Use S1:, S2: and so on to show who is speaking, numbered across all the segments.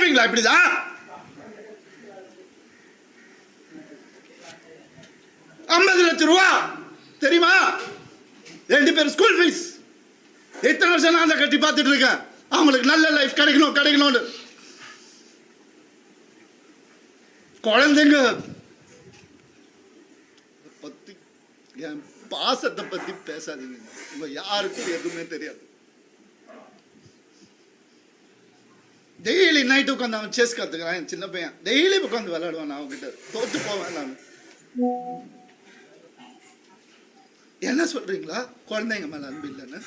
S1: இருப்பீங்களா இப்படிதான்? ₹50,00,000 தெரியுமா? 2 பேர் ஸ்கூல் ஃபீஸ். எத்தனை வருஷம் நான் அதை கட்டி பார்த்துட்டு இருக்கேன். அவங்களுக்கு நல்ல லைஃப் கிடைக்கணும்னு. குழந்தைங்க பத்தி, என் பாசத்தை பத்தி பேசாதீங்க. உங்க யாருக்கும் எதுவுமே தெரியாது. டெய்லி நைட்டு உட்காந்து அவன் செஸ் கத்துக்கிறான். என் சின்ன பையன் டெய்லி உட்காந்து விளையாடுவான். நான் அவன்கிட்ட தோத்து போவேன். நான் என்ன சொல்றீங்களா? குழந்தைங்க மேல அன்பு இல்லைன்னு?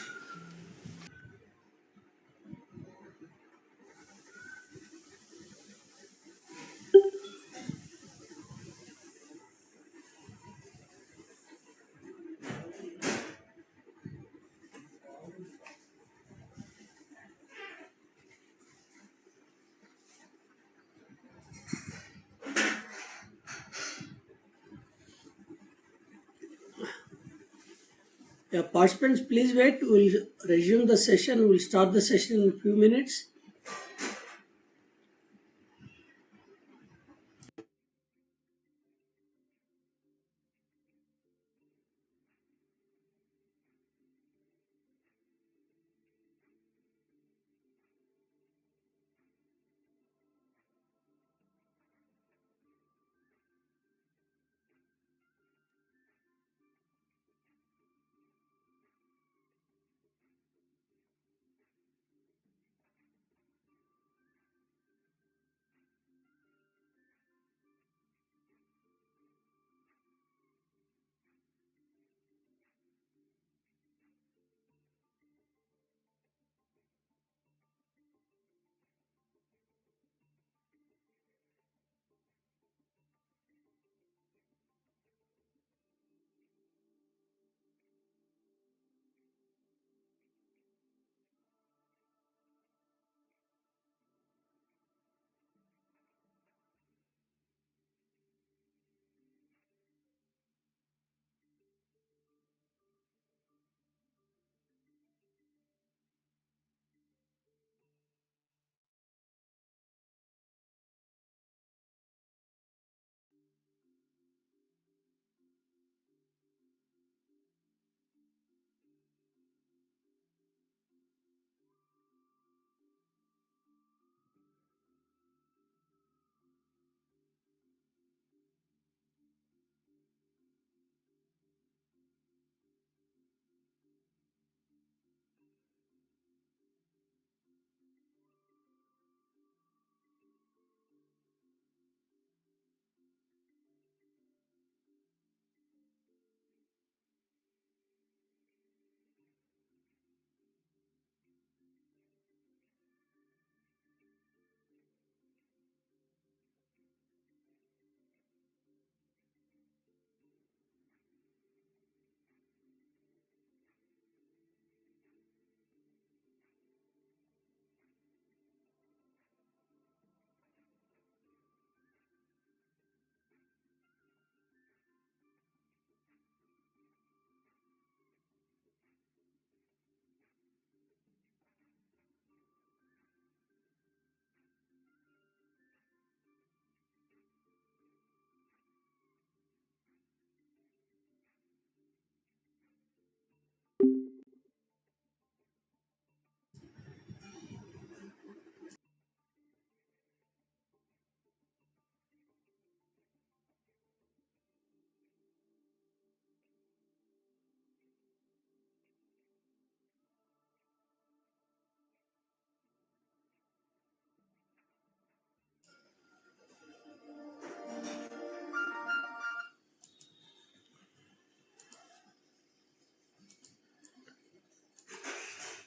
S2: Yeah, participants, please wait. We'll resume the session. We'll start the session in a few minutes.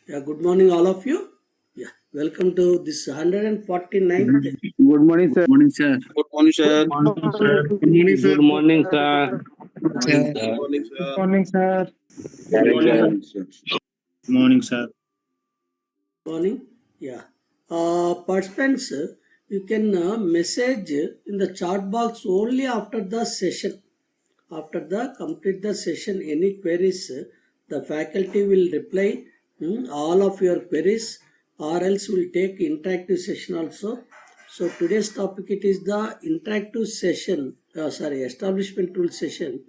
S2: Yeah, good morning, all of you. Yeah, welcome to this 149th.
S3: Good morning, sir.
S4: Good morning, sir.
S5: Good morning, sir.
S4: Good morning, sir.
S3: Good morning, sir.
S5: Good morning, sir.
S3: Good morning, sir.
S5: Good morning, sir.
S4: Good morning, sir.
S2: Morning. Yeah. Participants, you can message in the chat box only after the session. After the complete the session, any queries, the faculty will reply all of your queries, or else will take interactive session also. So today's topic it is the interactive session, establishment tool session.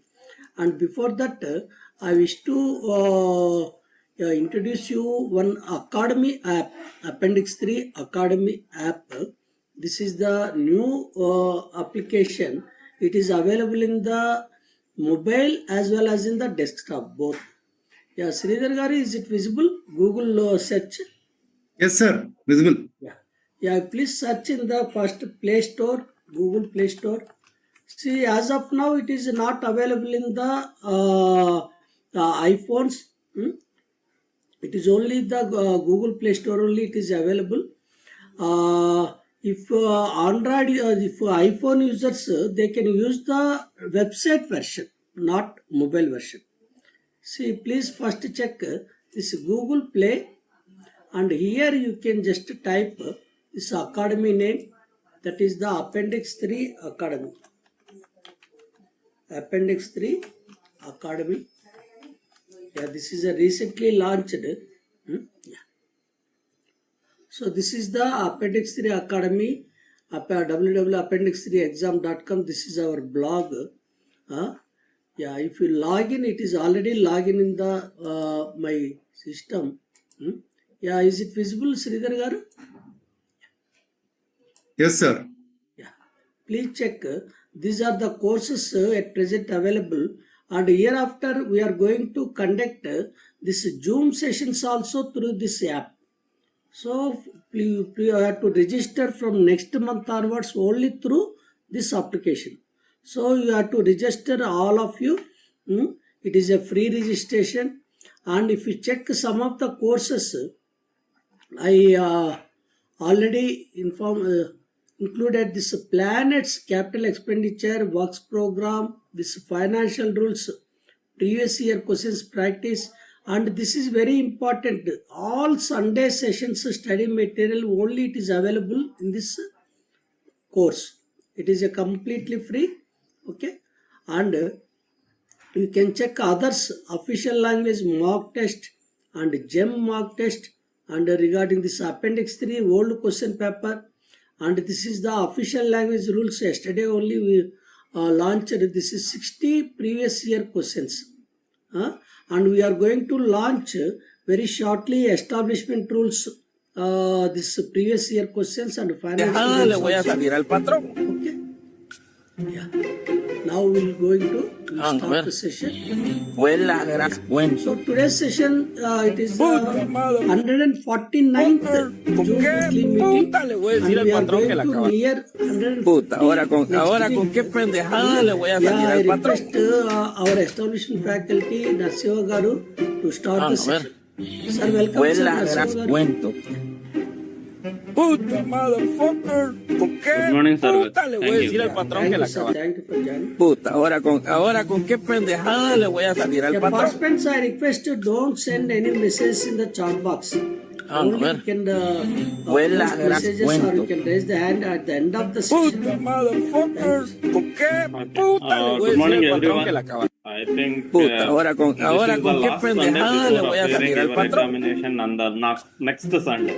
S2: And before that, I wish to introduce you one Academy app, Appendix 3 Academy app. This is the new application. It is available in the mobile as well as in the desktop both. Yeah, Sridhar Gari, is it visible? Google search.
S1: Yes, sir. Visible.
S2: Yeah. Yeah, please search in the first Play Store, Google Play Store. See, as of now, it is not available in the iPhones. It is only the Google Play Store only it is available. If Android, if iPhone users, they can use the website version, not mobile version. See, please first check this Google Play, and here you can just type this Academy name, that is the Appendix 3 Academy. Appendix 3 Academy. Yeah, this is a recently launched. Yeah. So this is the Appendix 3 Academy, www.appendix3exam.com. This is our blog. Yeah, if you log in, it is already logged in the my system. Yeah, is it visible, Sridhar Garu?
S1: Yes, sir.
S2: Yeah. Please check. These are the courses at present available, and hereafter we are going to conduct this Zoom sessions also through this app. So you have to register from next month onwards only through this application. So you have to register all of you. It is a free registration, and if you check some of the courses, I already included this planets capital expenditure works program, this financial rules, previous year questions practice, and this is very important. All Sunday sessions study material only it is available in this course. It is a completely free, okay, and you can check others official language mock test and gem mock test, and regarding this appendix 3 old question paper, and this is the official language rules. Yesterday only we launched this is 60 previous year questions, and we are going to launch very shortly establishment rules, this previous year questions and financial
S6: Le voy a salir al patrón.
S2: okay. Yeah. Now we'll going to start the session.
S6: Fue la gran cuenta.
S2: So today's session it is 149th June weekly meeting,
S6: Puta, le voy a
S2: and
S6: decir al
S2: we are
S6: patrón
S2: going
S6: que la
S2: to
S6: acaba.
S2: near 150
S6: Puta, ahora con
S2: next
S6: qué
S2: week.
S6: pendejada le voy a salir
S2: Yeah, I
S6: al patrón.
S2: request our establishment faculty Narasimham Garu to start the
S6: A ver.
S2: session. Sir, welcome,
S6: Fue
S2: sir,
S6: la
S2: Narasimham
S6: gran
S2: Garu.
S6: cuento. Puta, motherfucker. ¿Por qué?
S3: Good morning, sir.
S6: Puta, le voy a
S3: Thank
S6: decir
S3: you.
S6: al patrón
S2: Thank
S6: que
S2: you,
S6: la
S2: sir.
S6: acaba.
S2: Thank you for joining.
S6: Puta, ahora con qué pendejada le voy a salir al
S2: Yeah,
S6: patrón.
S2: participants, I request you don't send any messages in the chat box. Only
S6: ver.
S2: you can
S6: Fue la
S2: post
S6: gran
S2: messages, or
S6: cuento.
S2: you can raise the hand at the end of the session.
S6: Puta, motherfucker. ¿Por qué?
S3: Okay.
S6: Puta, le voy a
S3: Good
S6: decir
S3: morning,
S6: al patrón
S3: everyone.
S6: que la acaba.
S3: I think
S6: Puta, ahora con
S3: this is the
S6: qué
S3: last Sunday
S6: pendejada le
S3: before
S6: voy a
S3: appearing
S6: salir al
S3: your
S6: patrón.
S3: examination on the next Sunday.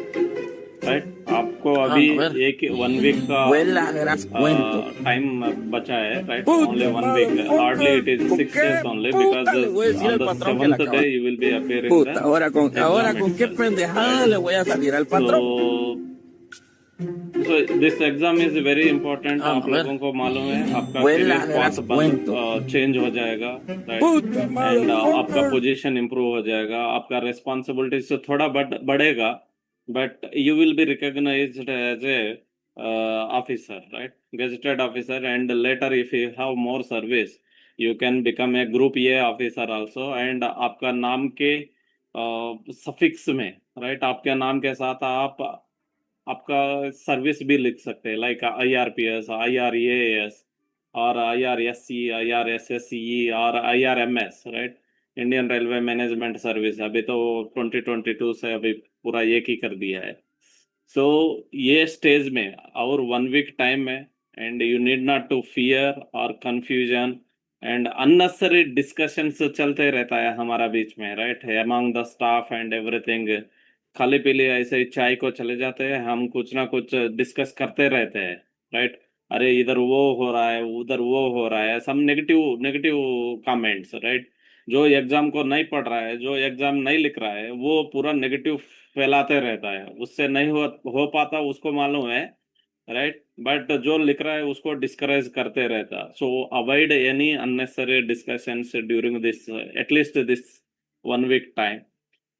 S3: Right? आपको
S6: हाँ,
S3: अभी
S6: ver.
S3: एक 1 week का
S6: Fue la gran cuento.
S3: Time बचा है, right?
S6: Puta,
S3: Only 1 week.
S6: motherfucker.
S3: Hardly it is 6
S6: ¿Por qué?
S3: days only,
S6: Puta,
S3: because
S6: le voy a decir
S3: on
S6: al
S3: the
S6: patrón que la
S3: 7th
S6: acaba.
S3: day you will be appearing
S6: Puta,
S3: the
S6: ahora con
S3: exam
S6: qué
S3: itself.
S6: pendejada le voy a salir al patrón.
S3: So this exam is very important.
S6: हाँ,
S3: आप
S6: ver.
S3: लोगों को मालूम है आपका
S6: Fue
S3: career
S6: la gran
S3: path
S6: cuento.
S3: Change हो जाएगा, right?
S6: Puta,
S3: and
S6: motherfucker.
S3: आपका पोजीशन इंप्रूव हो जाएगा, आपका रिस्पॉन्सिबिलिटी से थोड़ा बढ़ेगा, but you will be recognised as a officer, right? Gazetted officer, and later if you have more service you can become a group A officer also, and आपका नाम के सफिक्स में, राइट, आपके नाम के साथ आपका सर्विस भी लिख सकते हैं, लाइक IRPS, IRAS और IRSC, IRSSCE और IRMS, right? Indian railway management service. अभी तो 2022 से अभी पूरा एक ही कर दिया है। सो ये स्टेज में और 1 वीक टाइम में, and you need not to fear और कंफ्यूजन एंड अननेसेसरी डिस्कशंस चलते रहता है हमारा बीच में, right? Among the staff and everything, खाली पीली ऐसे ही चाय को चले जाते हैं, हम कुछ ना कुछ डिस्कस करते रहते हैं, राइट? अरे इधर वो हो रहा है, उधर वो हो रहा है, सब नेगेटिव नेगेटिव कमेंट्स, राइट? जो एग्जाम को नहीं पढ़ रहा है, जो एग्जाम नहीं लिख रहा है, वो पूरा नेगेटिव फैलाते रहता है, उससे नहीं हो पाता, उसको मालूम है, राइट? बट जो लिख रहा है उसको डिस्करेज करते रहता। सो avoid any unnecessary discussions during this at least this 1 week time.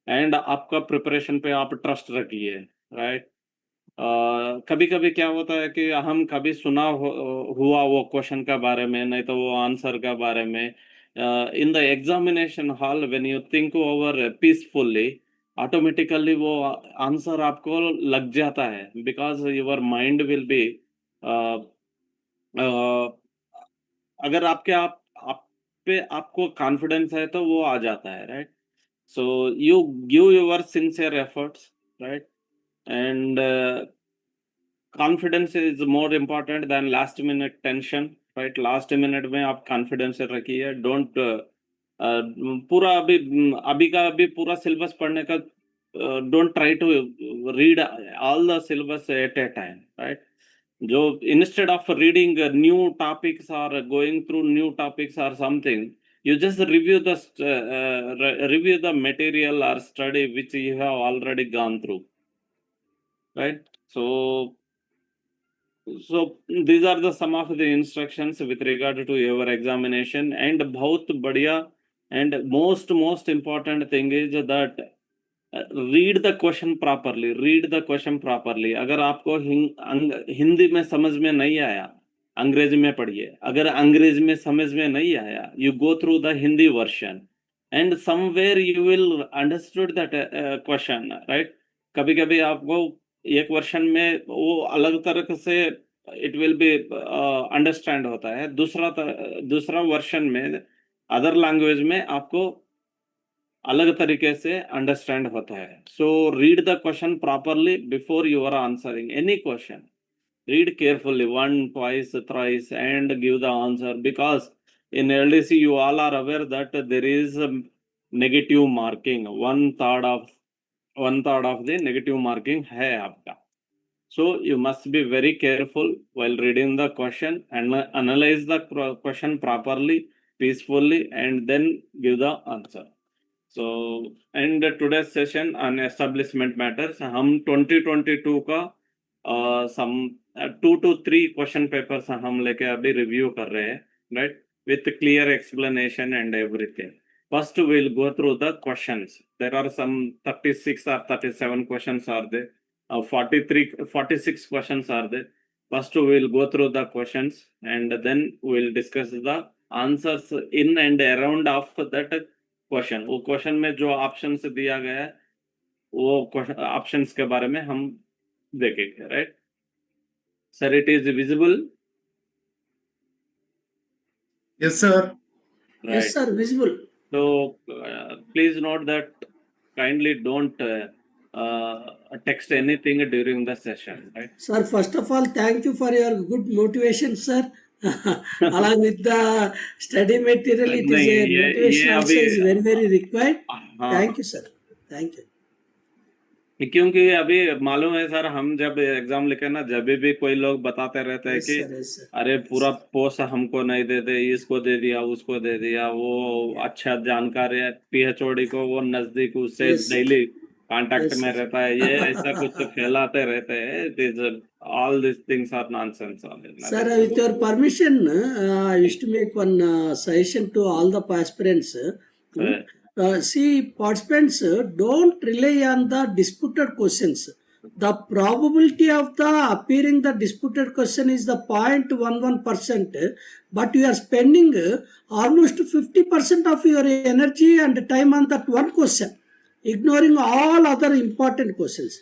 S3: And आपका प्रिपरेशन पे आप ट्रस्ट रखिए, राइट? कभी कभी क्या होता है कि हम कभी हुआ वो क्वेश्चन का बारे में, नहीं तो वो आंसर का बारे में, in the examination hall when you think over peacefully, automatically वो आंसर आपको लग जाता है, because your mind will be, अगर आप पे आपको कॉन्फिडेंस है तो वो आ जाता है, right? So you give your sincere efforts, right? And confidence is more important than last minute tension, right? Last minute में आप confidence रखिए, don't पूरा अभी का अभी पूरा सिलेबस पढ़ने का, don't try to read all the syllabus at a time, right? जो instead of reading new topics or going through new topics or something, you just review the material or study which you have already gone through, right? So these are the some of the instructions with regard to your examination, and बहुत बढ़िया and most important thing is that read the question properly, read the question properly. अगर आपको हिंदी में समझ में नहीं आया, अंग्रेजी में पढ़िए। अगर अंग्रेजी में समझ में नहीं आया, you go through the Hindi version and somewhere you will understood that question, right? कभी कभी आपको एक वर्जन में वो अलग तरह से इट विल बी अंडरस्टैंड होता है, दूसरा वर्जन में अदर लैंग्वेज में आपको अलग तरीके से अंडरस्टैंड होता है। So read the question properly before you are answering any question. Read carefully, one, twice, thrice, and give the answer, because in LDC you all are aware that there is a negative marking. One third of the negative marking है आपका. So you must be very careful while reading the question and analyze the question properly, peacefully, and then give the answer. So, and today's session on establishment matters, हम 2022 का some 2 to 3 question papers हम लेके अभी review कर रहे हैं, right? With clear explanation and everything. First will go through the questions. There are some 36 or 37 questions are there, 46 questions are there. First we will go through the questions and then we will discuss the answers in and around of that question. वो question में जो options दिया गया है, वो options के बारे में हम देखेंगे, right? Sir, it is visible?
S1: Yes, sir.
S2: Yes, sir, visible.
S3: So please note that kindly don't text anything during the session, right?
S2: Sir, first of all, thank you for your good motivation, sir. Along with the study material, it is
S3: नहीं,
S2: a
S3: ये
S2: motivation also
S3: अभी
S2: is very, very required.
S3: हाँ,
S2: Thank you, sir. Thank you.
S3: क्योंकि अभी मालूम है sir, हम जब एग्जाम लिखे ना, जब भी कोई लोग बताते रहते हैं
S2: Yes,
S3: कि
S2: sir. Yes, sir.
S3: अरे पूरा पोस्ट हमको नहीं देते, इसको दे दिया, उसको दे दिया, वो अच्छा जानकार है, पीएचओडी को वो नजदीक, उससे
S2: Yes, sir.
S3: Daily contact
S2: Yes,
S3: में
S2: sir.
S3: रहता है, ये ऐसा कुछ फैलाते रहते हैं। It is all this things are nonsense.
S2: Sir, with your permission, I wish to make one suggestion to all the aspirants. See, participants don't rely on the disputed questions. The probability of the appearing the disputed question is the 0.11%, but you are spending almost 50% of your energy and time on that one question, ignoring all other important questions.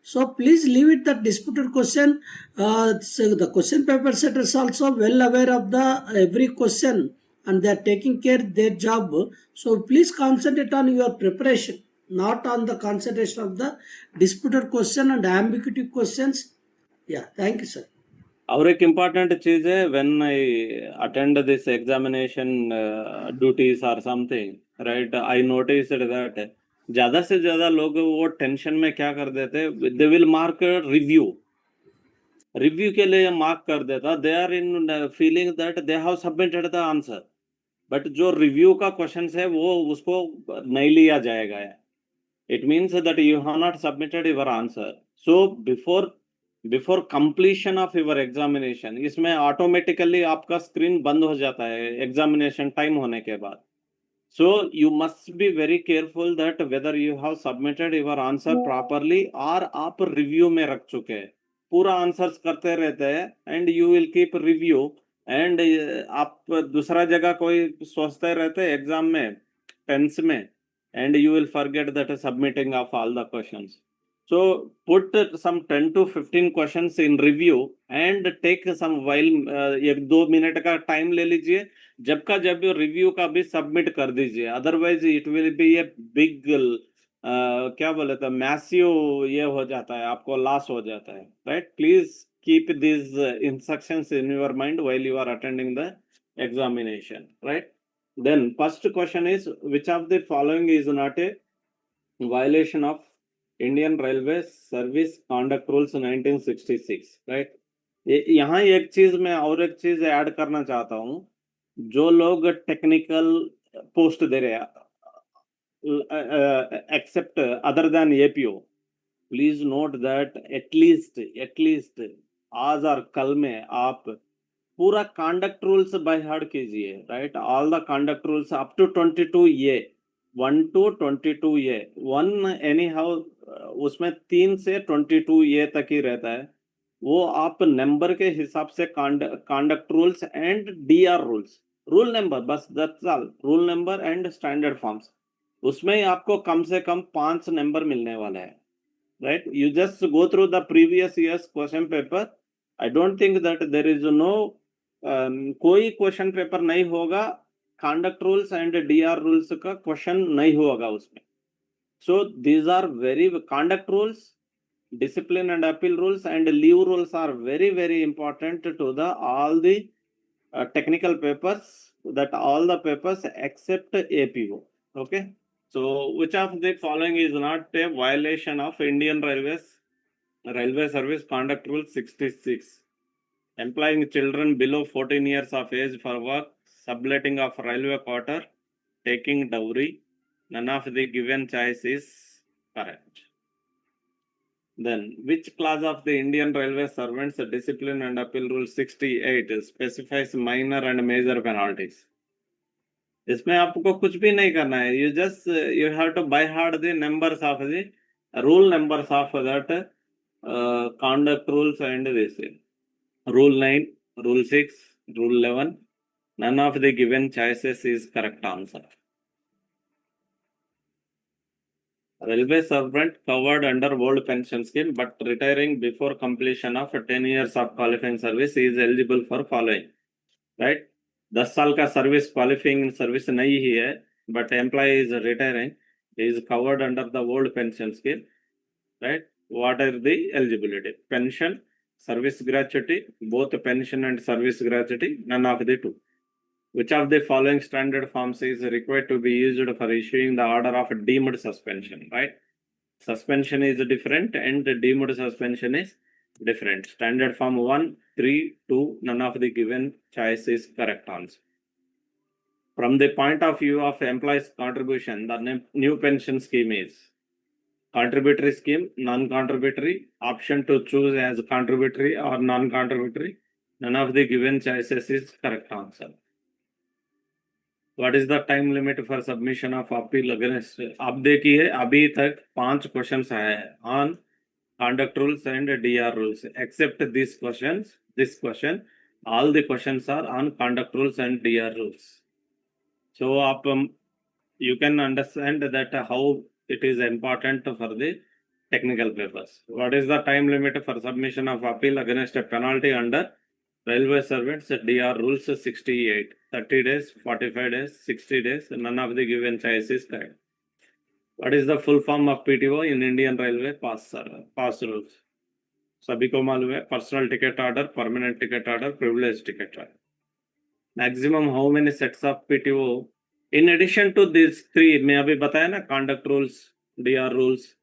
S2: So please leave it that disputed question. So the question paper setters also well aware of the every question and they are taking care their job. So please concentrate on your preparation, not on the concentration of the disputed question and ambiguity questions. Yeah, thank you, sir.
S3: और एक important चीज है, when I attend this examination duties और something, right, I noticed that ज्यादा से ज्यादा लोग वो टेंशन में क्या कर देते, दे विल मार्क रिव्यू के लिए मार्क कर देता, they are in feeling that they have submitted the answer, but जो रिव्यू का क्वेश्चन है वो उसको नहीं लिया जाएगा। It means that you have not submitted your answer. So before completion of your examination, इसमें automatically आपका स्क्रीन बंद हो जाता है एग्जामिनेशन टाइम होने के बाद। So you must be very careful that whether you have submitted your answer properly or आप रिव्यू में रख चुके हैं। पूरा आंसर्स करते रहते हैं and you will keep review and आप दूसरा जगह कोई सोचते रहते हैं एग्जाम में टेंस में and you will forget that submitting of all the questions. So put some 10 to 15 questions in review and take some while 1-2 minute का टाइम ले लीजिए, जब का जब रिव्यू का भी सबमिट कर दीजिए, otherwise it will be a big क्या बोले तो मैसिव ये हो जाता है, आपको लॉस हो जाता है, right. Please keep this instructions in your mind while you are attending the examination, right. Then first question is, which of the following is not a violation of Indian Railways Service Conduct Rules 1966, right? यहाँ एक चीज मैं और एक चीज add करना चाहता हूँ, जो लोग टेक्निकल पोस्ट दे रहे except other than APO, please note that at least आज और कल में आप पूरा कंडक्ट रूल्स बाय हार्ट कीजिए, right. All the conduct rules up to 22A 1 to 22A 1 anyhow, उसमें 3 से 22A तक ही रहता है, वो आप नंबर के हिसाब से conduct rules and DR rules, rule number बस, that's all, rule number and standard forms, उसमें आपको कम से कम 5 नंबर मिलने वाला है, right. You just go through the previous years question paper, I don't think that there is no कोई question paper नहीं होगा conduct rules and DR rules का क्वेश्चन नहीं होगा उसमें। So these are very conduct rules, discipline and appeal rules and leave rules are very very important to the all the technical papers, that all the papers except APO, okay. So which of the following is not a violation of Indian Railways Railway Service Conduct Rule 66? Employing children below 14 years of age for work, subletting of railway quarter, taking dowry, none of the given choice is correct. Then which clause of the Indian Railway Servants Discipline and Appeal Rule 68 specifies minor and major penalties? इसमें आपको कुछ भी नहीं करना है, you just you have to by heart the numbers of the rule numbers of that conduct rules and this rule 9, rule 6, rule 11, none of the given choices is correct answer. Railway servant covered under old pension scheme but retiring before completion of 10 years of qualifying service is eligible for following, right? 10 साल का service qualifying service नहीं ही है, but employee is retiring, is covered under the old pension scheme, right? What are the eligibility? Pension, service gratuity, both pension and service gratuity, none of the two. Which of the following standard forms is required to be used for issuing the order of deemed suspension, right? Suspension is different and deemed suspension is different. Standard form 1, 3, 2, none of the given choice is correct answer. From the point of view of employees' contribution, the new pension scheme is contributory scheme, non-contributory, option to choose as contributory or non-contributory, none of the given choices is correct answer. What is the time limit for submission of appeal against? अब देखिए अभी तक 5 questions आए हैं on conduct rules and DR rules. Except this question, all the questions are on conduct rules and DR rules. So you can understand that how it is important for the technical papers. What is the time limit for submission of appeal against a penalty under Railway Servants DR Rules 68? 30 days, 45 days, 60 days, none of the given choice is correct. What is the full form of PTO in Indian Railway pass rules? सभी को मालूम है, personal ticket order, permanent ticket order, privilege ticket order. Maximum how many sets of PTO in addition to these 3 मैं अभी बताया ना, conduct rules, DR rules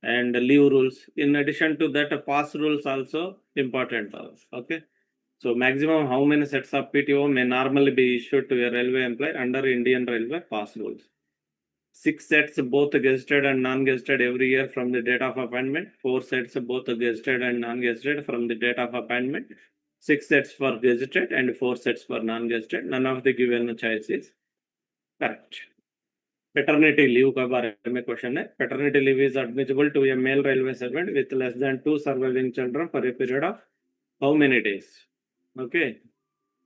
S3: and leave rules. In addition to that, pass rules also important. Okay. So maximum how many sets of PTO may normally be issued to a railway employee under Indian Railway pass rules? 6 sets both gazetted and non-gazetted every year from the date of appointment. 4 sets both gazetted and non-gazetted from the date of appointment. 6 sets for gazetted and 4 sets for non-gazetted. None of the given choice is correct. Paternity leave का बारे में question है. Paternity leave is admissible to a male railway servant with less than 2 surviving children for a period of how many days? Okay,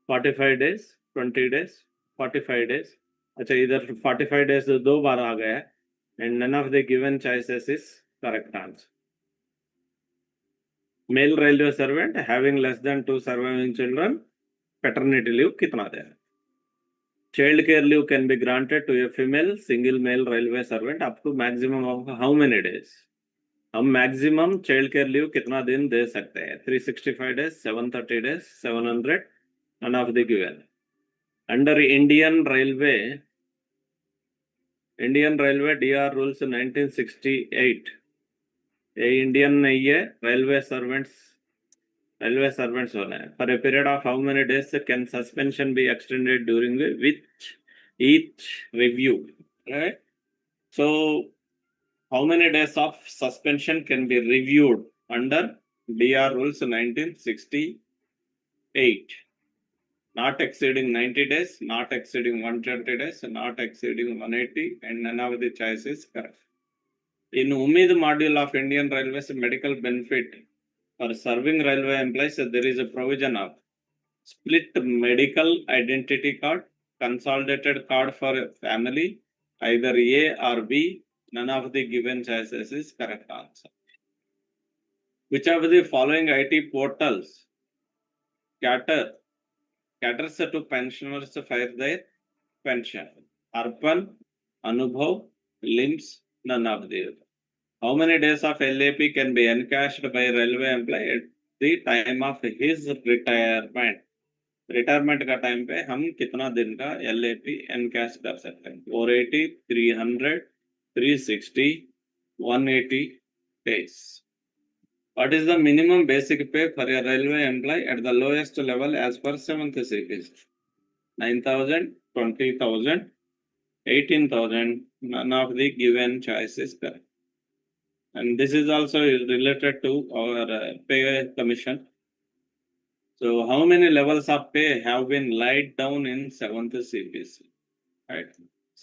S3: 45 days, 20 days, 45 days. अच्छा इधर 45 days 2 बार आ गया है and none of the given choices is correct answer. Male railway servant having less than 2 surviving children, paternity leave कितना दे? Child care leave can be granted to a female single male railway servant up to maximum of how many days? हम maximum child care leave कितना दिन दे सकते हैं? 365 days, 730 days, 700, none of the given. Under Indian Railway DR rules 1968. ये Indian नहीं है, railway servants होना है. For a period of how many days can suspension be extended during which each review? Right. So how many days of suspension can be reviewed under DR rules 1968? Not exceeding 90 days, not exceeding 120 days, not exceeding 180, and none of the choice is correct. In Umid module of Indian Railways medical benefit for serving railway employees, there is a provision of split medical identity card, consolidated card for family, either A or B. None of the given choices is correct answer. Which of the following IT portals caters to pensioners for their pension? Arpan, Anubhav, LIMS, none of these. How many days of LAP can be encashed by a railway employee at the time of his retirement? Retirement का time पे हम कितना दिन का LAP encash कर सकते हैं? 480, 300, 360, 180 days. What is the minimum basic pay for a railway employee at the lowest level as per 7th CPC? 9,000, 20,000, 18,000. None of the given choice is correct. And this is also related to our pay commission. So how many levels of pay have been laid down in 7th CPC? Right.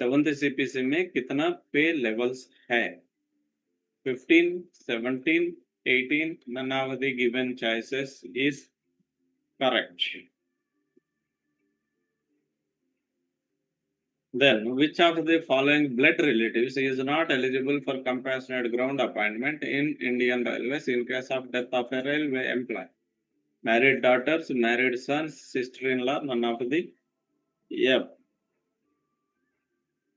S3: 7th CPC में कितना pay levels है? 15, 17, 18. None of the given choices is correct. Then, which of the following blood relatives is not eligible for compassionate ground appointment in Indian Railways in case of death of a railway employee? Married daughters, married sons, sister-in-law, none of the. Yep.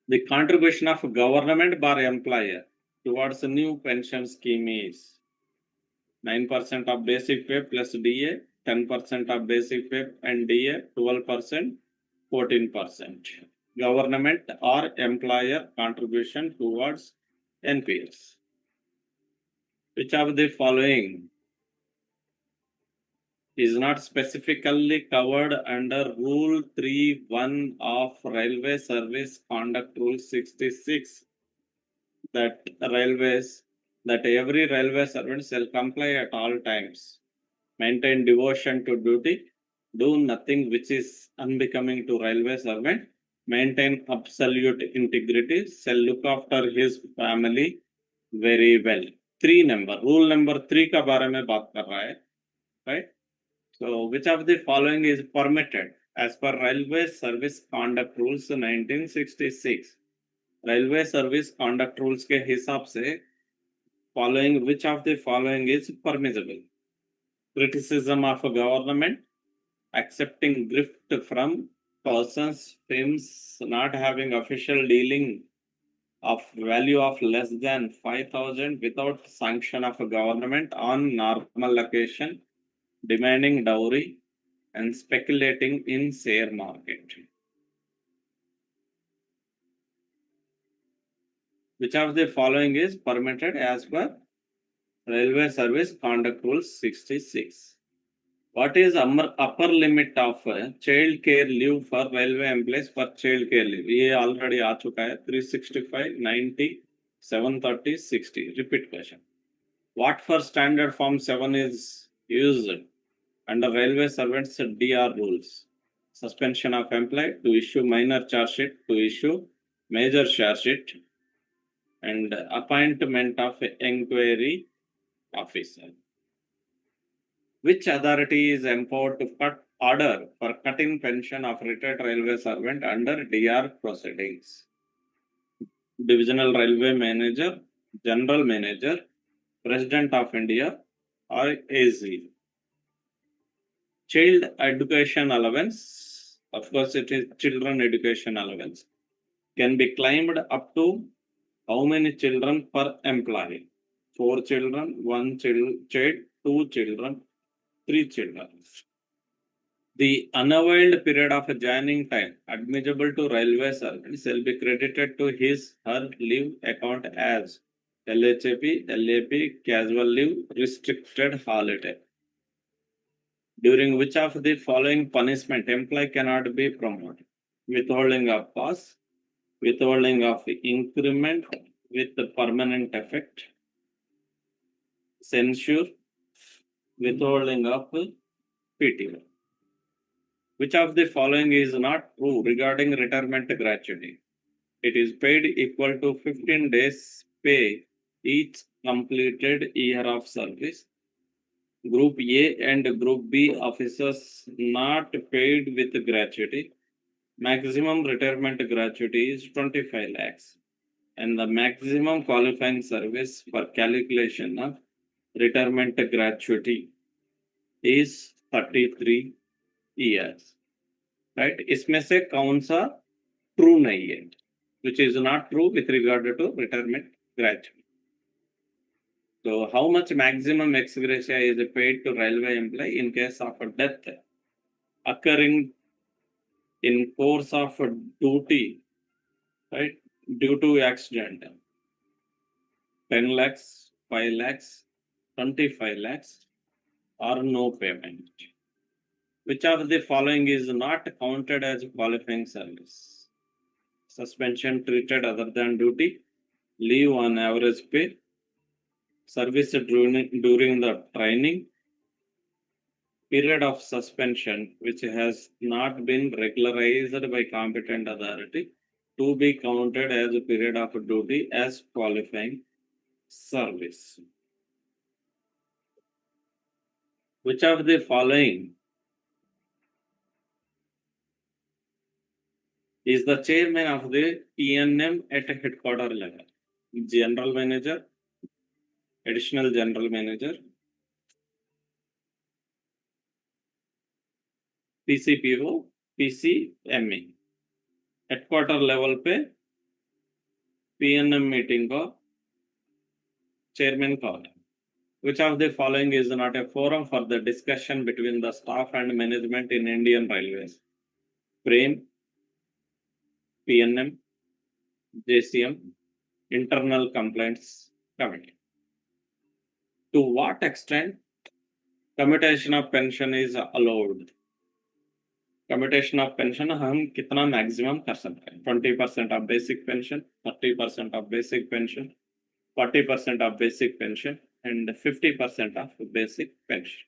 S3: The contribution of government by employer towards a new pension scheme is 9% of basic pay plus DA, 10% of basic pay and DA, 12%, 14%. Government or employer contribution towards NPS. Which of the following is not specifically covered under Rule 3.1 of Railway Service Conduct Rule 66? That every railway servant shall comply at all times, maintain devotion to duty, do nothing which is unbecoming to railway servant, maintain absolute integrity, shall look after his family very well. Rule number 3 का बारे में बात कर रहा है, right? So which of the following is permitted as per Railway Service Conduct Rules 1966? Railway Service Conduct Rules के हिसाब से following, which of the following is permissible? Criticism of a government, accepting gift from persons, firms not having official dealing of value of less than 5,000 without sanction of a government on normal occasion, demanding dowry, and speculating in share market. Which of the following is permitted as per Railway Service Conduct Rule 66? What is upper limit of child care leave for railway employees for child care leave? ये already आ चुका है 365, 90, 730, 60. Repeat question. What for standard form 7 is used under railway servants DR rules? Suspension of employee, to issue minor charge sheet, to issue major charge sheet, and appointment of inquiry officer. Which authority is empowered to order for cutting pension of retired railway servant under DR proceedings? Divisional Railway Manager, General Manager, President of India, or AZ? Child education allowance, of course it is children education allowance, can be claimed up to how many children per employee? 4 children, 1 child, 2 children, 3 children. The unavailed period of joining time admissible to railway service shall be credited to his her leave account as LHAP, LAP, casual leave, restricted holiday. During which of the following punishment employee cannot be promoted? Withholding of pass, withholding of increment with permanent effect, censure, withholding of PTO. Which of the following is not true regarding retirement gratuity? It is paid equal to 15 days pay each completed year of service. Group A and Group B officers not paid with gratuity. Maximum retirement gratuity is 25 lakhs. And the maximum qualifying service for calculation of retirement gratuity is 33 years. Right? इसमें से कौन सा true नहीं है? Which is not true with regard to retirement gratuity. So, how much maximum ex gratia is paid to railway employee in case of a death occurring in course of duty, right, due to accident? 10 lakhs, 5 lakhs, 25 lakhs, or no payment? Which of the following is not counted as qualifying service? Suspension treated other than duty, leave on average pay, service during the training, period of suspension which has not been regularized by competent authority to be counted as a period of duty as qualifying service. Which of the following is the chairman of the PNM at headquarter level? General Manager, Additional General Manager, PCPO, PCME. Headquarter level पे PNM meeting को chairman कौन है? Which of the following is not a forum for the discussion between the staff and management in Indian Railways? Frame, PNM, JCM, Internal Complaints Committee. To what extent commutation of pension is allowed? Commutation of pension हम कितना maximum कर सकते हैं? 20% of basic pension, 30% of basic pension, 40% of basic pension, and 50% of basic pension.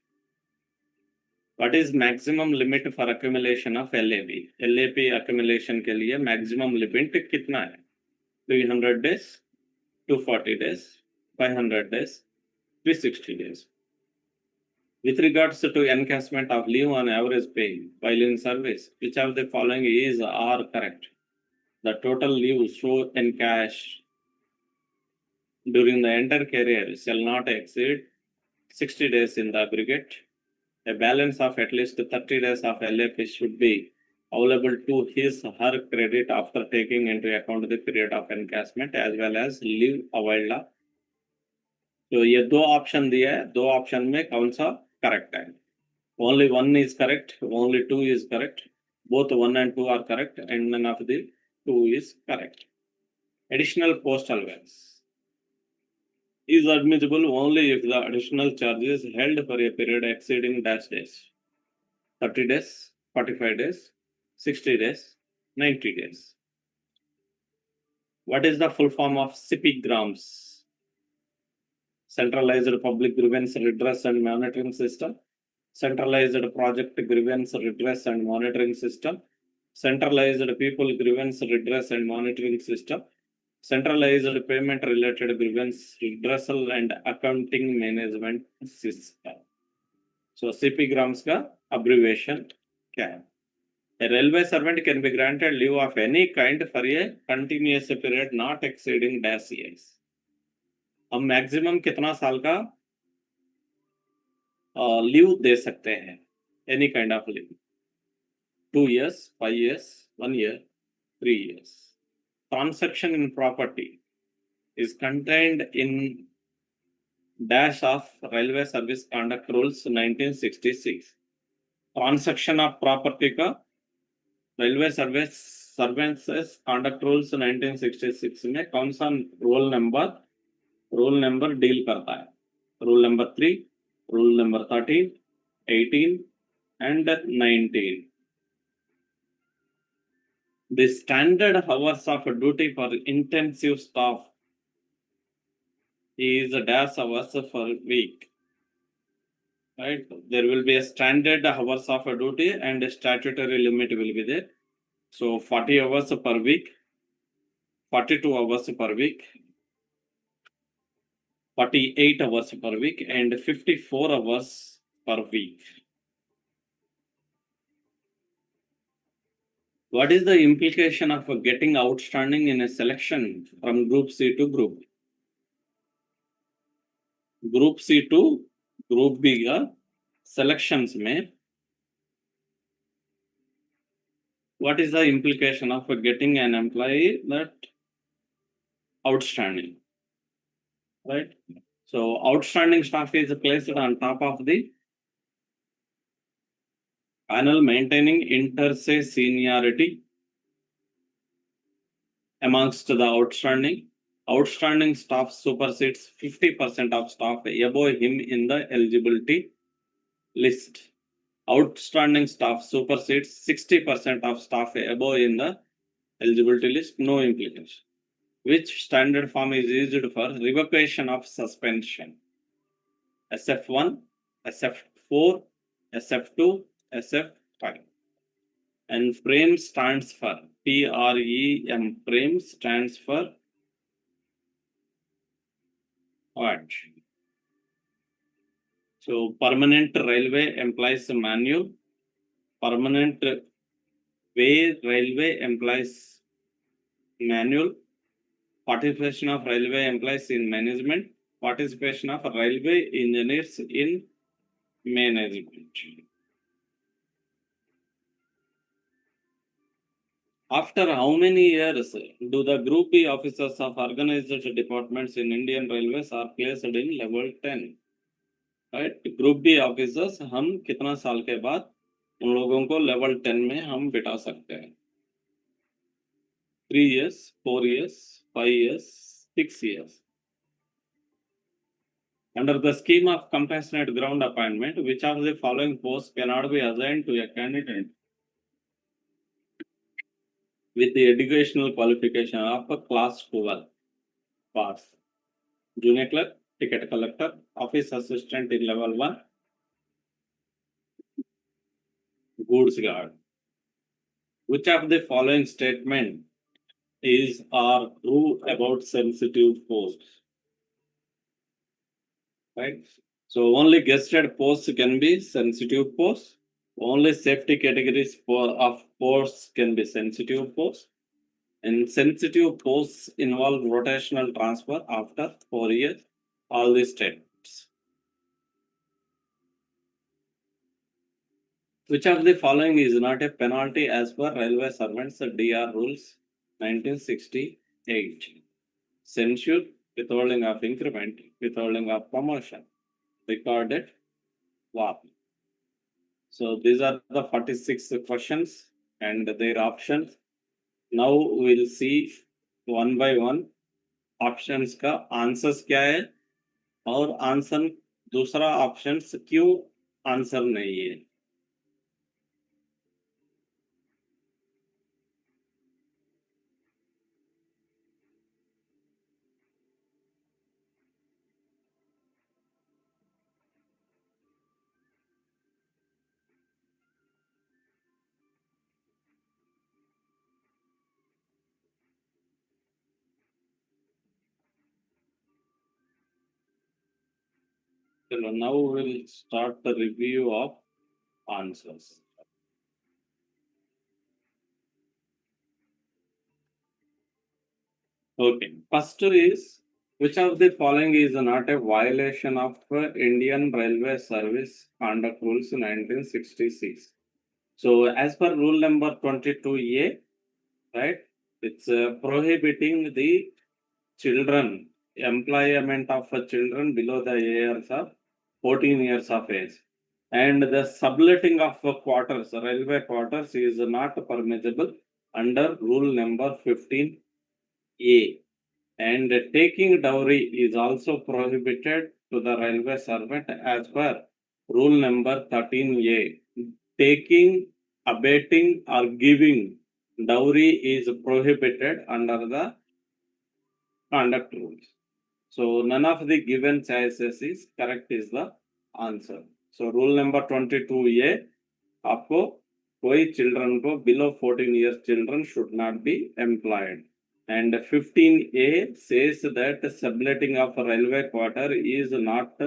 S3: What is maximum limit for accumulation of LAP? LAP accumulation के लिए maximum limit कितना है? 300 days, 240 days, 500 days, 360 days. With regards to encashment of leave on average pay while in service, which of the following is or correct? The total leave so encashed during the entire career shall not exceed 60 days in the aggregate. A balance of at least 30 days of LAP should be available to his or her credit after taking into account the period of encashment as well as leave availed. तो ये दो option दिया है, दो option में कौन सा correct है? Only one is correct, only two is correct, both 1 and 2 are correct, and none of the 2 is correct. Additional postal values is admissible only if the additional charge is held for a period exceeding dash days. 30 days, 45 days, 60 days, 90 days. What is the full form of CPgrams? Centralized Public Grievance Redress and Monitoring System, Centralized Project Grievance Redress and Monitoring System, Centralized People Grievance Redress and Monitoring System, Centralized Payment Related Grievance Redressal and Accounting Management System. So CPgrams का abbreviation क्या है? A railway servant can be granted leave of any kind for a continuous period not exceeding dash years. हम maximum कितना साल का leave दे सकते हैं? Any kind of leave. 2 years, 5 years, 1 year, 3 years. Transaction in property is contained in dash of Railway Service Conduct Rules 1966. Transaction of property का railway services conduct rules 1966 में कौन सा रूल नंबर डील करता है? Rule number 3, rule number 13, 18 and 19. The standard hours of duty for intensive staff is dash hours per week. Right? There will be a standard hours of duty and a statutory limit will be there. So 40 hours per week, 42 hours per week, 48 hours per week, and 54 hours per week. What is the implication of getting outstanding in a selection from Group C to Group B? Group C to Group B का selections में what is the implication of getting an employee that outstanding, right? So outstanding staff is placed on top of the panel maintaining inter se seniority amongst the outstanding. Outstanding staff supersedes 50% of staff above him in the eligibility list. Outstanding staff supersedes 60% of staff above in the eligibility list. No implication. Which standard form is used for revocation of suspension? SF1, SF4, SF2, SF5. And frame stands for PREM. Frame stands for what? So permanent railway employees manual, permanent way railway employees manual, participation of railway employees in management, participation of railway engineers in management. After how many years do the Group B officers of organized departments in Indian Railways are placed in level 10? Right? Group B officers हम कितना साल के बाद उन लोगों को level 10 में हम बिठा सकते हैं? 3 years, 4 years, 5 years, 6 years. Under the scheme of compassionate ground appointment, which of the following posts cannot be assigned to a candidate with the educational qualification of a class 12 pass? Junior clerk, ticket collector, office assistant in level 1, goods guard. Which of the following statement is or true about sensitive posts? Right? So only gazetted posts can be sensitive posts. Only safety categories of posts can be sensitive posts. And sensitive posts involve rotational transfer after 4 years. All these statements. Which of the following is not a penalty as per Railway Servants DR Rules 1968? Censure, withholding of increment, withholding of promotion, recorded warning. So these are the 46 questions and their options. Now we'll see one by one options का answers क्या है और answer दूसरा options क्यों answer नहीं है. So now we'll start the review of answers. Okay, first is which of the following is not a violation of Indian Railway Service Conduct Rules 1966? So, as per rule number 22A, right, it's prohibiting the children, employment of children below the years of 14 years of age. And the subletting of quarters, railway quarters, is not permissible under rule number 15A. And taking dowry is also prohibited to the railway servant as per rule number 13A. Taking, abating, or giving dowry is prohibited under the conduct rules. So none of the given choices is correct is the answer. So rule number 22A, आपको कोई children को below 14 years children should not be employed. And 15A says that subletting of a railway quarter is not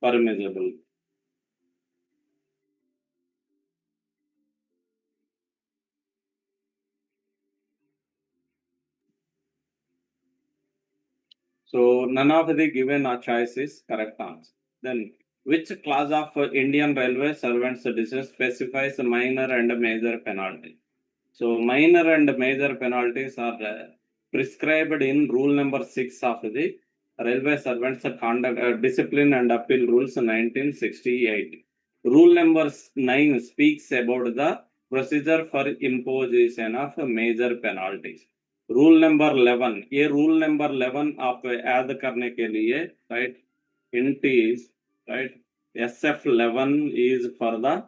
S3: permissible. So none of the given choice is correct answer. Then which clause of Indian Railway Servants Decision specifies minor and major penalty? So minor and major penalties are prescribed in rule number 6 of the Railway Servants Conduct Discipline and Appeal Rules 1968. Rule number 9 speaks about the procedure for imposition of major penalties. Rule number 11, ये rule number 11 आप add करने के लिए right int is right SF11 is for the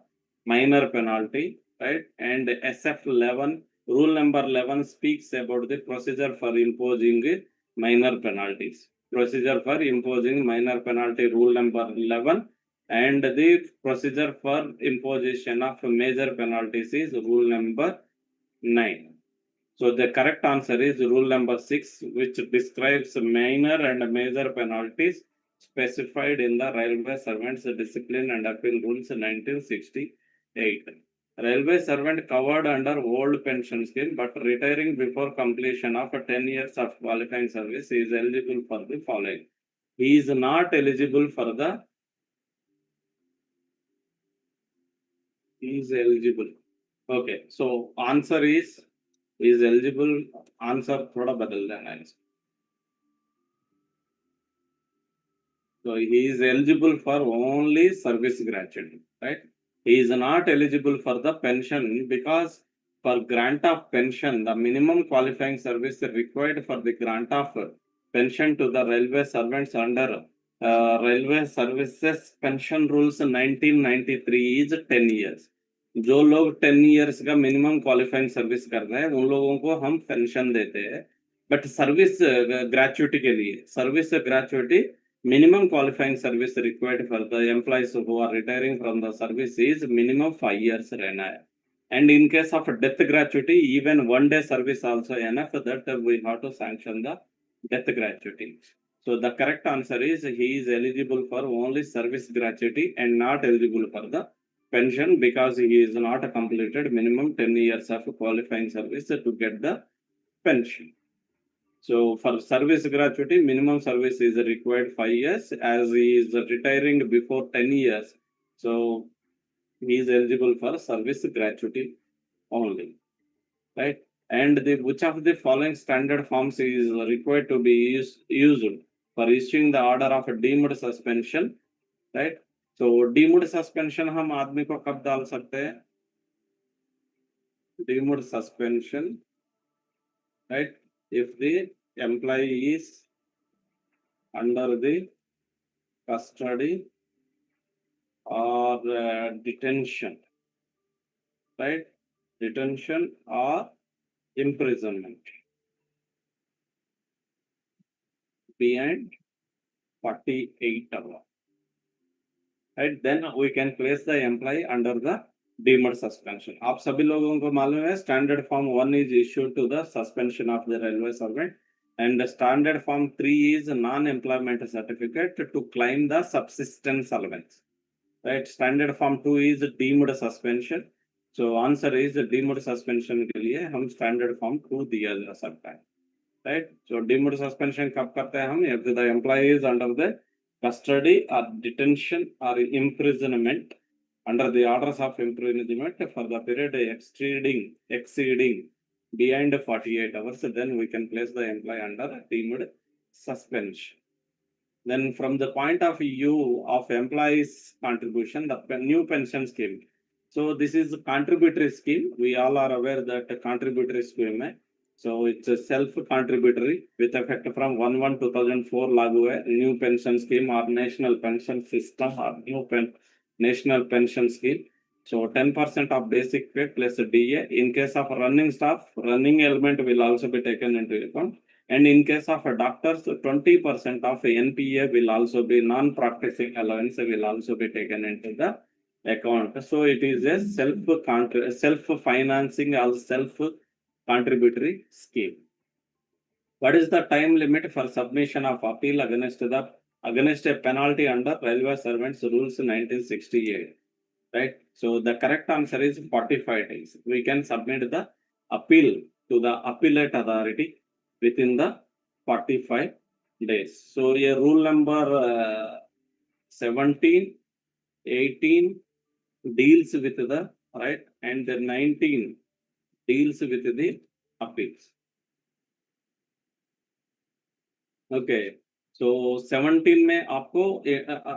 S3: minor penalty, right, and SF11 rule number 11 speaks about the procedure for imposing minor penalties. Procedure for imposing minor penalty rule number 11 and the procedure for imposition of major penalties is rule number 9. So the correct answer is rule number 6, which describes minor and major penalties specified in the Railway Servants Discipline and Appeal Rules 1968. Railway servant covered under old pension scheme but retiring before completion of 10 years of qualifying service is eligible for the following. He is not eligible for the. He is eligible. Okay, so answer is eligible. Answer थोड़ा बदल देना है. So he is eligible for only service gratuity, right? He is not eligible for the pension because for grant of pension, the minimum qualifying service required for the grant of pension to the railway servants under Railway Services Pension Rules 1993 is 10 years. जो लोग 10 years का minimum qualifying service कर रहे हैं उन लोगों को हम पेंशन देते हैं, बट सर्विस ग्रेचुइटी के लिए service gratuity minimum qualifying service required for the employees who are retiring from the service is minimum 5 years रहना है. And in case of death gratuity, even 1 day service also enough that we have to sanction the death gratuity. So the correct answer is he is eligible for only service gratuity and not eligible for the pension because he is not completed minimum 10 years of qualifying service to get the pension. So for service gratuity, minimum service is required 5 years as he is retiring before 10 years. So he is eligible for service gratuity only, right? And which of the following standard forms is required to be used for issuing the order of deemed suspension, right? So deemed suspension हम आदमी को कब डाल सकते हैं? Deemed suspension, right? if the employee is under the custody or detention, right? Detention or imprisonment beyond 48 hours. Right? Then we can place the employee under the deemed suspension. आप सभी लोगों को मालूम है standard form 1 is issued to the suspension of the railway servant and the standard form 3 is non-employment certificate to claim the subsistence allowance. Right? Standard form 2 is deemed suspension. So answer is deemed suspension के लिए हम standard form 2 दिया जा सकता है. Right? So deemed suspension कब करते हैं हम? If the employee is under the custody or detention or imprisonment under the orders of imprisonment for the period exceeding beyond 48 hours, then we can place the employee under deemed suspension. Then from the point of view of employees contribution, the new pension scheme. So this is a contributory scheme. We all are aware that a contributory scheme. So it's a self-contributory with effect from 1/1/2004 लागू है new pension scheme or national pension system or national pension scheme. So 10% of basic pay plus DA. In case of running staff, running element will also be taken into account. And in case of doctors, 20% of NPA will also be non-practicing allowance will also be taken into the account. So it is a self-financing or self-contributory scheme. What is the time limit for submission of appeal against a penalty under Railway Servants Rules 1968? Right? So the correct answer is 45 days. We can submit the appeal to the appellate authority within the 45 days. So a rule number 17, 18 deals with the right and the 19 deals with the appeals. Okay. So 17 में आपको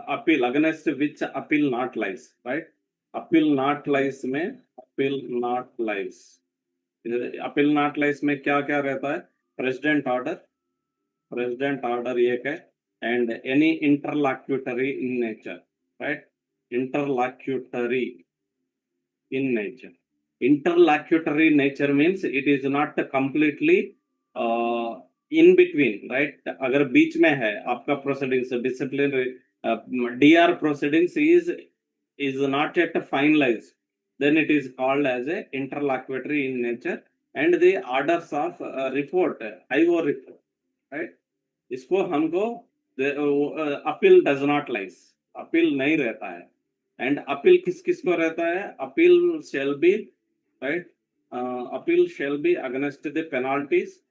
S3: appeal against which appeal not lies, right? Appeal not lies में appeal not lies में क्या क्या रहता है? President order एक है and any interlocutory in nature, right? Interlocutory in nature. Interlocutory nature means it is not completely in between, right? अगर बीच में है आपका proceedings disciplinary DR proceedings is not yet finalized, then it is called as a interlocutory in nature and the orders of report IO report, right? इसको हमको appeal does not lies, appeal नहीं रहता है. And appeal किस किस को रहता है? Appeal shall be right, appeal shall be against the penalties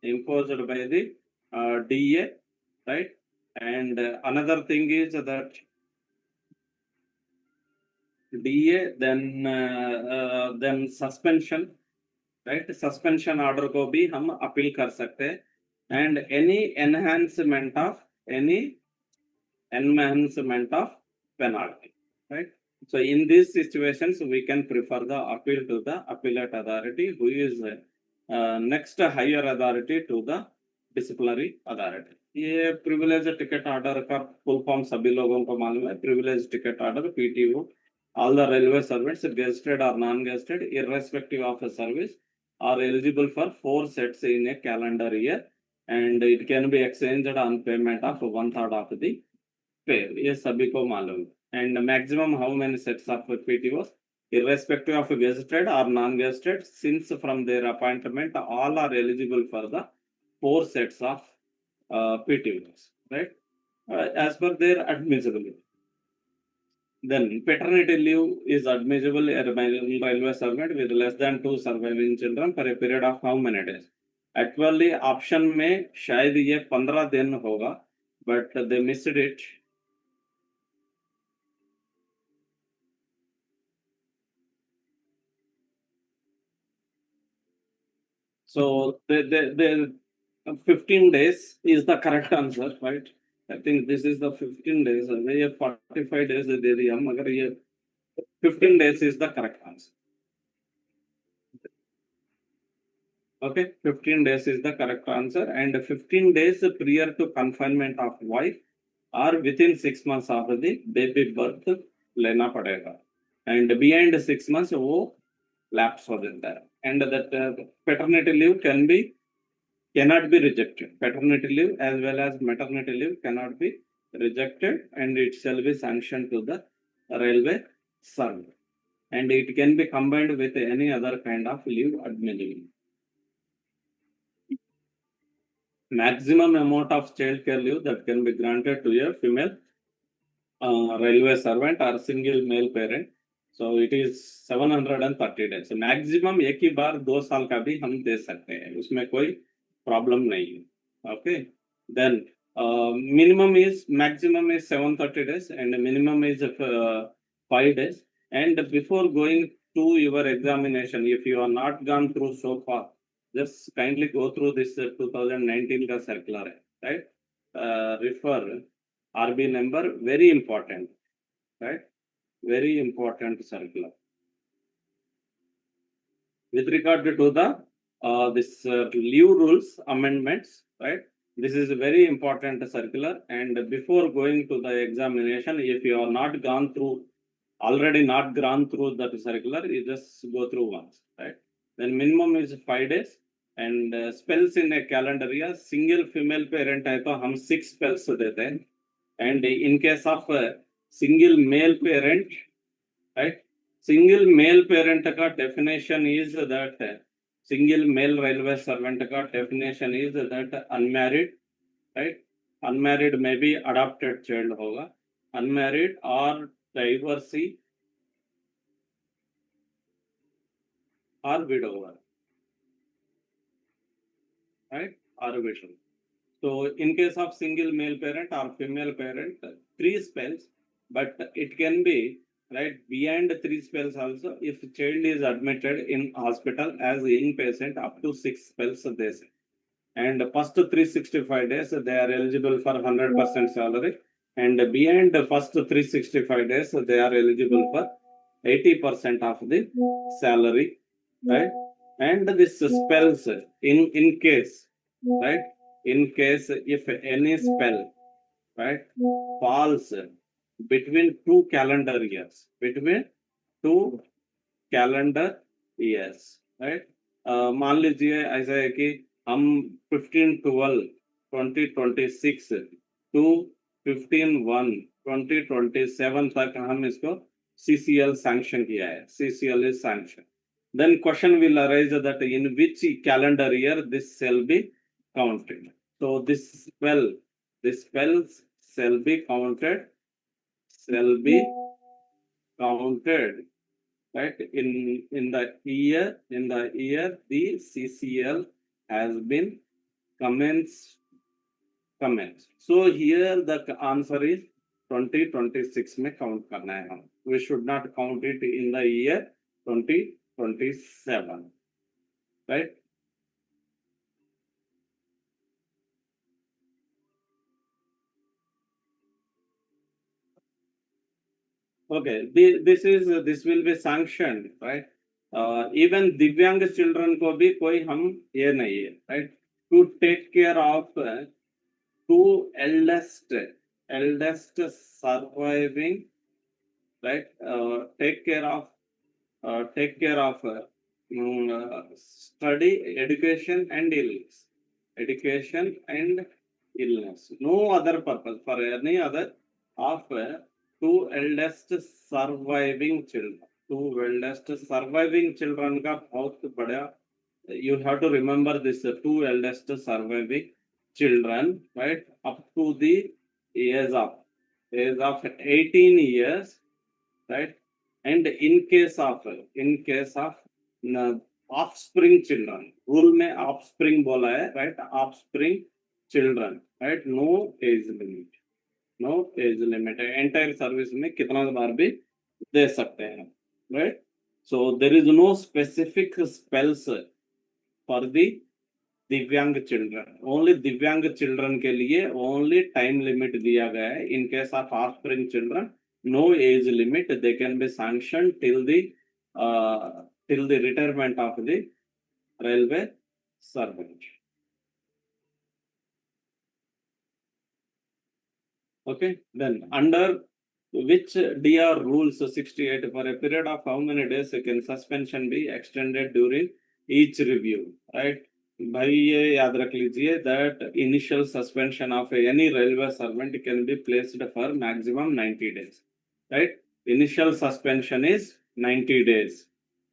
S3: imposed by the DA, right? And another thing is that DA then suspension, right? Suspension order को भी हम अपील कर सकते हैं. And any enhancement of penalty, right? So in these situations we can prefer the appeal to the appellate authority, who is next higher authority to the disciplinary authority. ये privilege ticket order का full form सभी लोगों को मालूम है. Privilege ticket order PTO, all the railway servants, gazetted or non-gazetted, irrespective of a service, are eligible for 4 sets in a calendar year, and it can be exchanged on payment of 1/3 of the pay. ये सभी को मालूम. And maximum how many sets of PTOs, irrespective of gazetted or non-gazetted, since from their appointment all are eligible for the 4 sets of PTOs, right? As per their admissibility. Then paternity leave is admissible a railway servant with less than 2 surviving children for a period of how many days? Actually option में शायद ये 15 दिन होगा, but they missed it. So the 15 days is the correct answer, right? I think this is the 15 days. ये 45 days दे दिया मगर ये 15 days is the correct answer. Okay, 15 days is the correct answer, and 15 days prior to confinement of wife or within 6 months of the baby birth लेना पड़ेगा, and beyond 6 months वो lapse हो जाता है, and that paternity leave cannot be rejected. Paternity leave as well as maternity leave cannot be rejected, and it shall be sanctioned to the railway service, and it can be combined with any other kind of leave admissible. Maximum amount of child care leave that can be granted to a female railway servant or single male parent. So it is 730 days. So maximum एक ही बार 2 साल का भी हम दे सकते हैं, उसमें कोई problem नहीं है. Okay, then maximum is 730 days and minimum is 5 days. And before going to your examination, if you are not gone through so far, just kindly go through this 2019 का circular है, right? Refer RB number, very important, right? Very important circular. With regard to the this leave rules amendments, right? This is a very important circular, and before going to the examination, if you are not already not gone through that circular, you just go through once, right? Then minimum is 5 days, and spells in a calendar year, single female parent है तो हम 6 spells देते हैं, and in case of single male parent, right? Single male parent का definition is that single male railway servant का definition is that unmarried, right? Unmarried may be adopted child होगा, unmarried or divorcee or widower, right? Or widow. So in case of single male parent or female parent, 3 spells, but it can be, right, beyond 3 spells also if child is admitted in hospital as inpatient up to 6 spells days. And first 365 days they are eligible for 100% salary, and beyond the first 365 days they are eligible for 80% of the salary, right? And this spells in case, right? In case if any spell, right, falls between 2 calendar years, right? मान लीजिए ऐसा है कि हम 15/12/2026 to 15/1/2027 तक हम इसको CCL sanction किया है. CCL is sanction. Then question will arise that in which calendar year this shall be counted. So this spells shall be counted, right, in the year the CCL has been commenced. So here the answer is 2026 में count करना है हम. We should not count it in the year 2027, right? Okay, this will be sanctioned, right? Even दिव्यांग children को भी कोई हम ये नहीं है, right? To take care of 2 eldest surviving, right? Take care of study, education and illness. No other purpose for any other of 2 eldest surviving children. 2 eldest surviving children का बहुत बड़ा, you have to remember this 2 eldest surviving children, right, up to the age of 18 years, right? And in case of offspring children, rule में offspring बोला है, right? Offspring children, right? No age limit. Entire service में कितना बार भी दे सकते हैं, right? So there is no specific spells for the दिव्यांग children, only दिव्यांग चिल्ड्रन के लिए ओनली टाइम लिमिट दिया गया है. In case of offspring children, no age limit, they can be sanctioned till the retirement of the railway servant. Okay, then under which DR rules 68, for a period of how many days can suspension be extended during each review, right? भाई ये याद रख लीजिए that initial suspension of any railway servant can be placed for maximum 90 days, right? Initial suspension is 90 days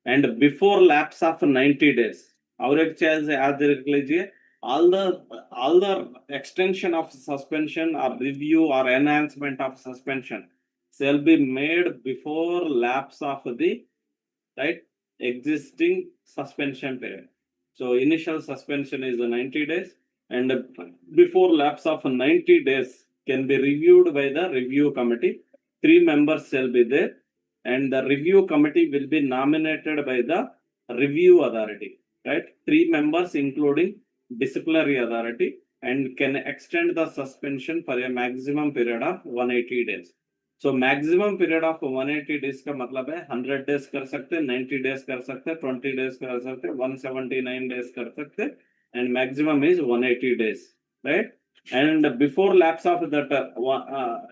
S3: and before lapse of 90 days और एक चीज याद रख लीजिए, all the extension of suspension or review or enhancement of suspension shall be made before lapse of the right existing suspension period. So initial suspension is 90 days and before lapse of 90 days can be reviewed by the review committee. 3 members shall be there and the review committee will be nominated by the review authority, right? 3 members including disciplinary authority and can extend the suspension for a maximum period of 180 days. So maximum period of 180 days का मतलब है 100 days कर सकते, 90 days कर सकते, 20 days कर सकते, 179 days कर सकते, and maximum is 180 days, right? And before lapse of that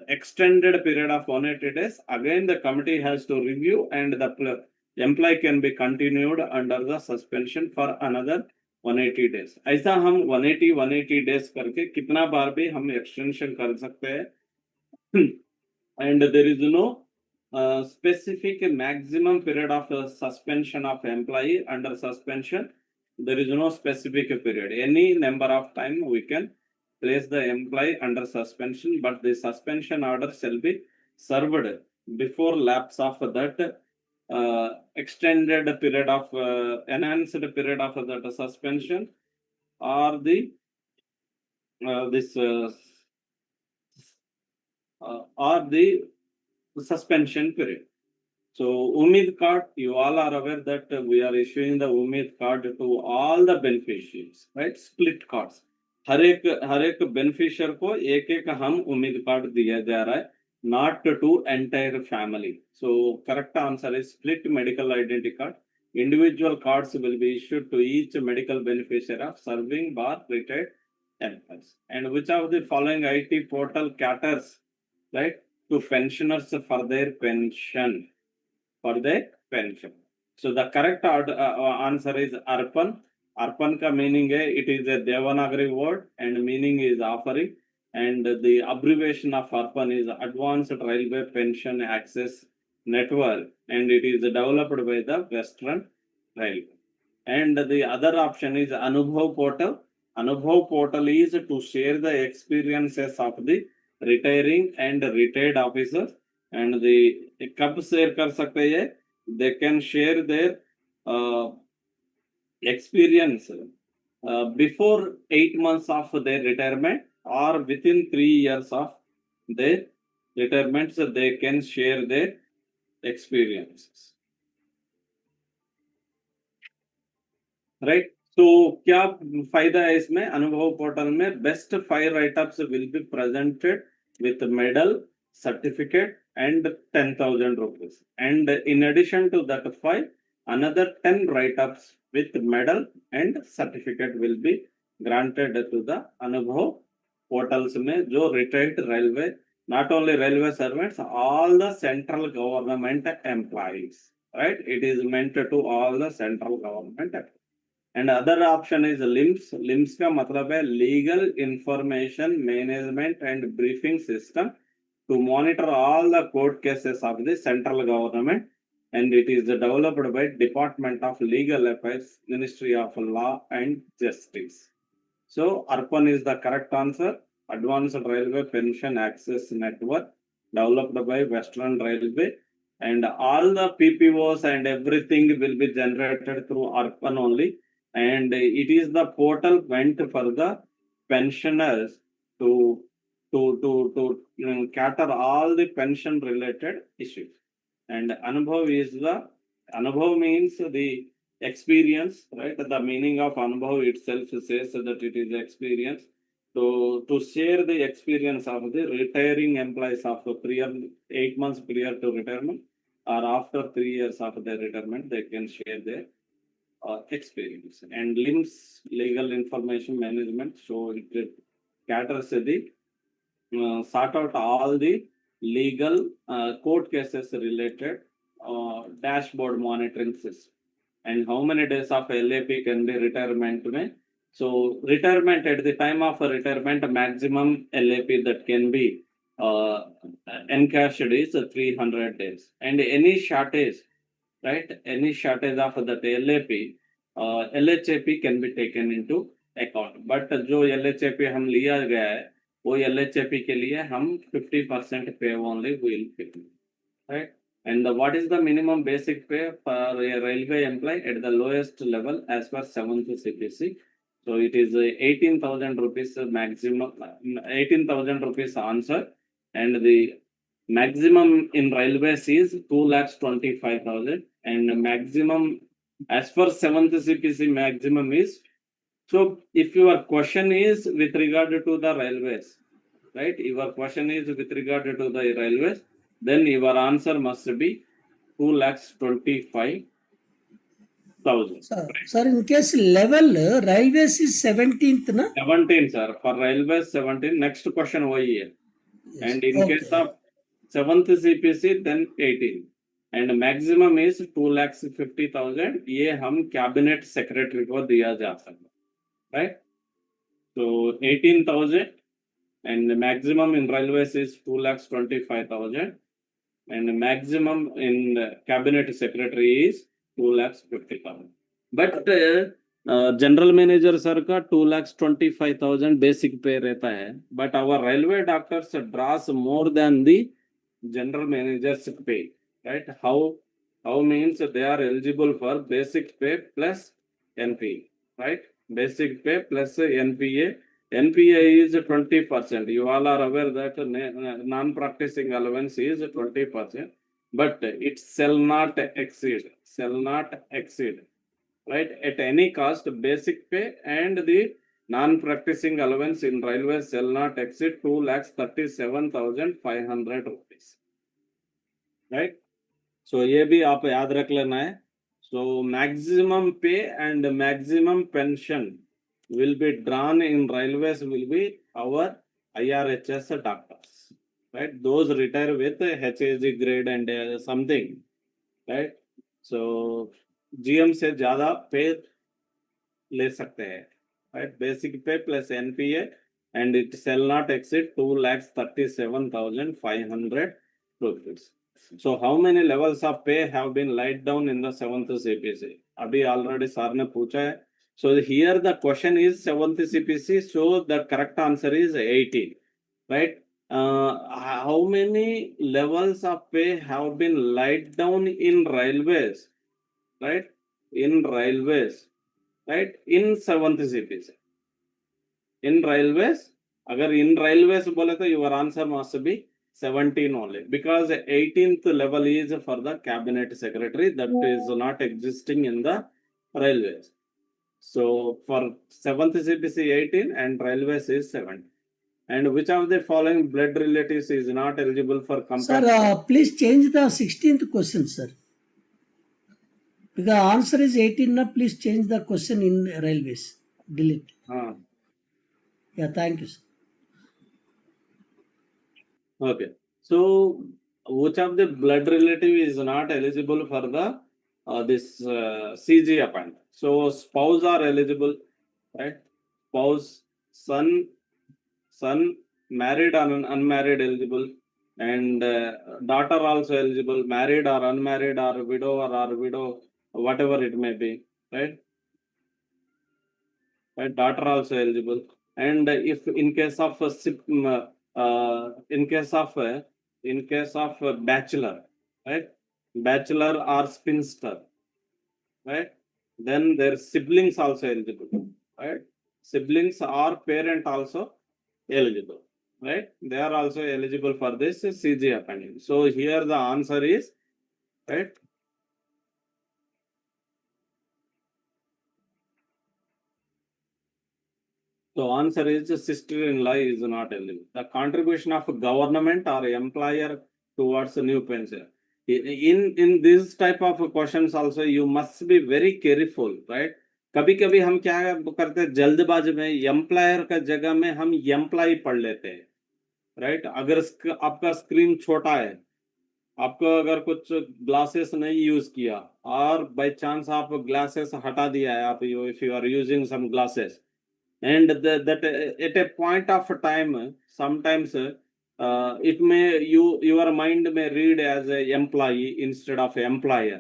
S3: extended period of 180 days, again the committee has to review and the employee can be continued under the suspension for another 180 days. ऐसा हम 180 days करके कितना बार भी हम extension कर सकते हैं. And there is no specific maximum period of suspension of employee under suspension. There is no specific period. Any number of time we can place the employee under suspension, but the suspension order shall be served before lapse of that extended period of enhanced period of that suspension or the or the suspension period. So Umid card, you all are aware that we are issuing the Umid card to all the beneficiaries, right? Split cards. हर एक beneficiary को एक हम Umid card दिया जा रहा है, not to entire family. So correct answer is split medical identity card. Individual cards will be issued to each medical beneficiary of serving bar retired employees. And which of the following IT portal caters, right, to pensioners for their pension? For their pension. So the correct answer is Arpan. Arpan ka meaning hai, it is a Devanagari word and meaning is offering. And the abbreviation of Arpan is Advanced Railway Pension Access Network, and it is developed by the Western Railway. And the other option is Anubhav Portal. Anubhav Portal is to share the experiences of the retiring and retired officers. And the कब share कर सकते हैं, they can share their experience before 8 months of their retirement or within 3 years of their retirement, so they can share their experiences, right? तो क्या फायदा है इसमें? अनुभव पोर्टल में best 5 write-ups will be presented with medal, certificate and 10,000 rupees. And in addition to that 5, another 10 write-ups with medal and certificate will be granted to the Anubhav portals में जो retired railway, not only railway servants, all the central government employees, right? It is meant to all the central government. And other option is LIMS. LIMS का मतलब है Legal Information Management and Briefing System to monitor all the court cases of the central government, and it is developed by Department of Legal Affairs, Ministry of Law and Justice. So ARPAN is the correct answer. Advanced Railway Pension Access Network developed by Western Railway, and all the PPOs and everything will be generated through ARPAN only. And it is the portal meant for the pensioners to cater all the pension related issues. And Anubhav means the experience, right? The meaning of Anubhav itself says that it is experience. So to share the experience of the retiring employees of prior 8 months prior to retirement or after 3 years of their retirement, they can share their experience. And LIMS, legal information management, so it caters the sort out all the legal court cases related dashboard monitoring system. And how many days of LAP can be retirement में? So retirement, at the time of retirement, maximum LAP that can be encashed is 300 days. And any shortage, right? Any shortage of that LAP, LHAP can be taken into account. But जो LHAP हम लिया गया है, वो LHAP के लिए हम 50% pay only will pay, right? And what is the minimum basic pay for a railway employee at the lowest level as per 7th CPC? So it is 18,000 rupees maximum, 18,000 rupees answer, and the maximum in railways is 2,25,000, and maximum as per 7th CPC maximum is. So if your question is with regard to the railways, right? Your question is with regard to the railways, then your answer must be 2,25,000.
S2: Sir, in case level, railways is 17th, na?
S3: 17, sir. For railways, 17. Next question over here.
S2: Yes.
S3: And in case of 7th CPC, then 18. And maximum is 2,50,000. ये हम cabinet secretary को दिया जा सकता, right? So 18,000. And the maximum in railways is 2,25,000, and the maximum in cabinet secretary is 2,50,000. But general manager sir का 2,25,000 basic pay रहता है, but our railway doctors draws more than the general manager's pay, right? How means they are eligible for basic pay plus NPA, right? Basic pay plus NPA. NPA is 20%. You all are aware that non-practicing allowance is 20%, but it shall not exceed, right? At any cost, basic pay and the non-practicing allowance in railways shall not exceed 2,37,500 rupees, right? So ये भी आप याद रख लेना है. So maximum pay and maximum pension will be drawn in railways will be our IRHS doctors, right? Those retire with HAG grade and something, right? So GM से ज़्यादा pay ले सकते हैं, right? Basic pay plus NPA, and it shall not exceed 2,37,500 rupees. So how many levels of pay have been laid down in the 7th CPC? अभी already sir ने पूछा है. So here the question is 7th CPC, so the correct answer is 18, right? How many levels of pay have been laid down in railways, right? In railways, right? In 7th CPC. In railways, agar in railways बोले तो your answer must be 17 only, because 18th level is for the cabinet secretary, that is not existing in the railways. So for 7th CPC 18 and railways is 7. And which of the following blood relatives is not eligible for compensation?
S2: Sir, please change the 16th question, sir. Because answer is 18, na, please change the question in railways. Delete. Yeah, thank you, sir.
S3: Okay. So which of the blood relative is not eligible for the this CG appointment? So spouse are eligible, right? Spouse, son, married or unmarried eligible, and daughter also eligible, married or unmarried or widow, whatever it may be, right? Right, daughter also eligible. And if in case of bachelor, right, bachelor or spinster, right, then their siblings also eligible, right? Siblings or parent also eligible, right? They are also eligible for this CG appendix. So here the answer is, right, So answer is sister-in-law is not eligible. The contribution of government or employer towards a new pension. In this type of questions also you must be very careful, right? कभी कभी हम क्या करते हैं जल्दबाजी में employer का जगह में हम एम्प्लॉय पढ़ लेते हैं, राइट? अगर आपका स्क्रीन छोटा है, आपको अगर कुछ ग्लासेस नहीं यूज किया और बाय चांस आप ग्लासेस हटा दिया है, आप if you are using some glasses and that at a point of time sometimes it may your mind may read as a employee instead of employer,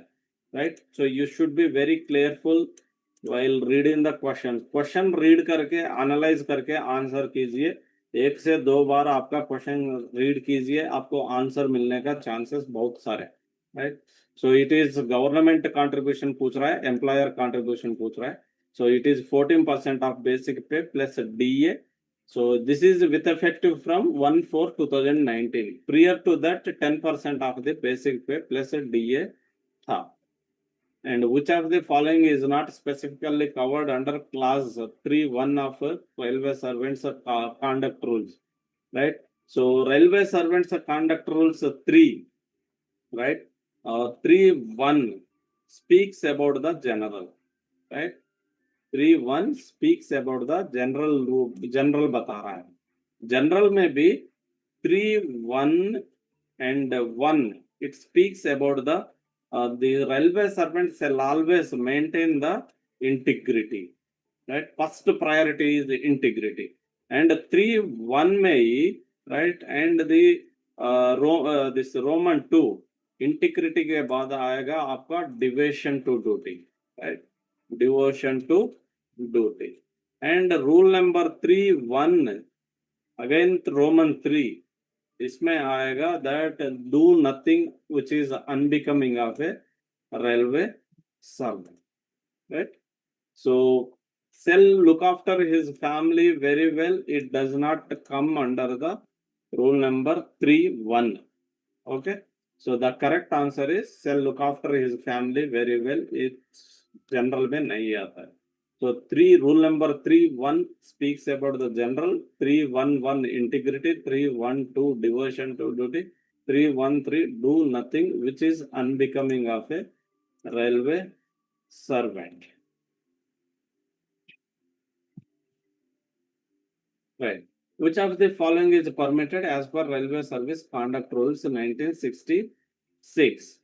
S3: right? So you should be very careful while reading the question read करके analyze करके answer कीजिए। एक से दो बार आपका question read कीजिए, आपको answer मिलने का चांसेस बहुत सारे, right? So it is government contribution पूछ रहा है, एम्प्लॉयर कंट्रीब्यूशन पूछ रहा है। So it is 14% of basic pay plus DA. So this is with effective from 1/4/2019. Prior to that, 10% of the basic pay plus DA tha. And which of the following is not specifically covered under clause 3(1) of railway servants conduct rules, right? So railway servants conduct rules 3, right? 3(1) speaks about the general, right? 3(1) speaks about the general बता रहा है। General में भी 3(1) and 1 it speaks about the railway servants shall always maintain the integrity, right? First priority is the integrity, and 3(1) में, right? And the this Roman 2 integrity के बाद आएगा आपका devotion to duty, right? Devotion to duty. And rule number 3(1) again Roman 3 इसमें आएगा that do nothing which is unbecoming of a railway servant, right? So shall look after his family very well, it does not come under the rule number 3(1). Okay, so the correct answer is shall look after his family very well, it's general में नहीं आता है। So 3 rule number 3(1) speaks about the general, 3(1)(1) integrity, 3(1)(2) devotion to duty, 3(1)(3) do nothing which is unbecoming of a railway servant, right? Which of the following is permitted as per railway service conduct rules 1966,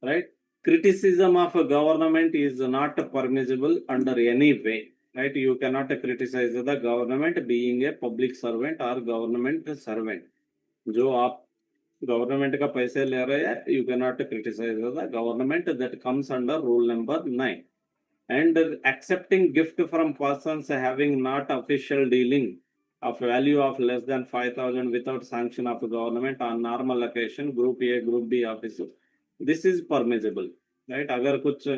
S3: right? Criticism of a government is not permissible under any way, right? You cannot criticize the government being a public servant or government servant. जो आप government का पैसे ले रहे हैं, you cannot criticize the government, that comes under rule number 9. And accepting gift from persons having not official dealing of value of less than 5,000 without sanction of government on normal occasion, group A, group B officers, this is permissible, right? अगर कुछ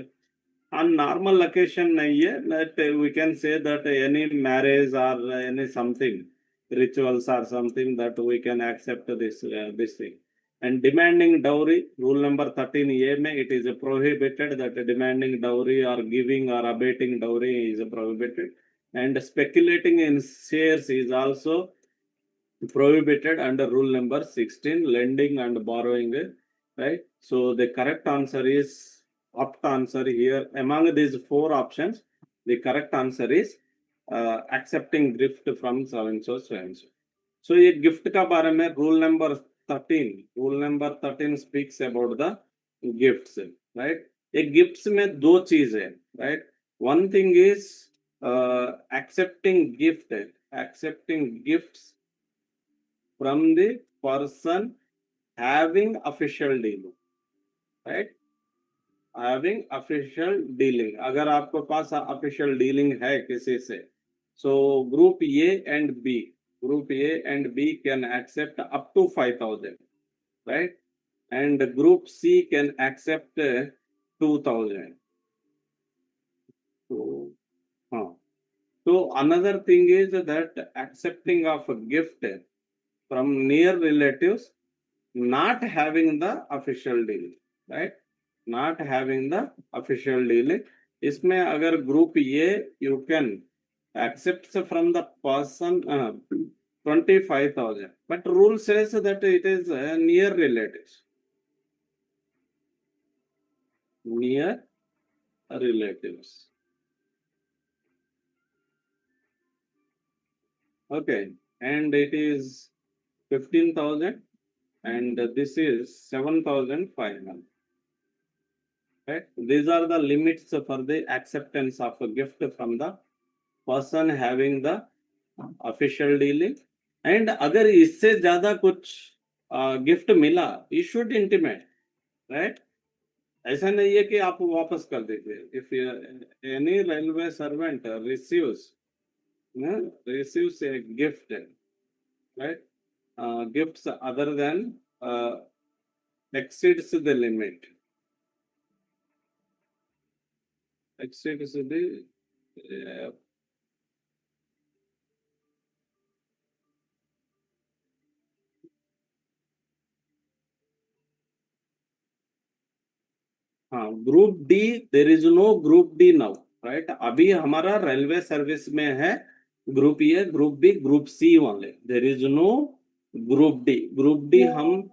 S3: on normal occasion नहीं है, that we can say that any marriage or any something rituals or something that we can accept this thing. And demanding dowry, rule number 13(a) में it is prohibited that demanding dowry or giving or abating dowry is prohibited. And speculating in shares is also prohibited under rule number 16, lending and borrowing, right? So the correct answer is opt answer here. Among these 4 options, the correct answer is accepting gift from so and so so and so. So ये gift का बारे में rule number 13 speaks about the gifts, right? ये gifts में 2 चीज है, right? One thing is accepting gifts from the person having official dealing, right? Having official dealing, अगर आपको पास official dealing है किसी से, so group A and B can accept up to 5,000, right? And group C can accept 2,000. So another thing is that accepting of a gift from near relatives not having the official dealing, right? Not having the official dealing. इसमें अगर group A you can accepts from the person 25,000, but rule says that it is near relatives. Near relatives. Okay, and it is 15,000, and this is 7,500. Right? These are the limits for the acceptance of a gift from the person having the official dealing. And अगर इससे ज्यादा कुछ gift मिला, you should intimate, right? ऐसा नहीं है कि आप वापस कर दीजिए. If any railway servant receives a gift, right? Gifts other than exceeds the limit. Exceeds the group D, there is no group D now, right? अभी हमारा रेलवे सर्विस में है group A, group B, group C वाले. There is no group D. Group D हम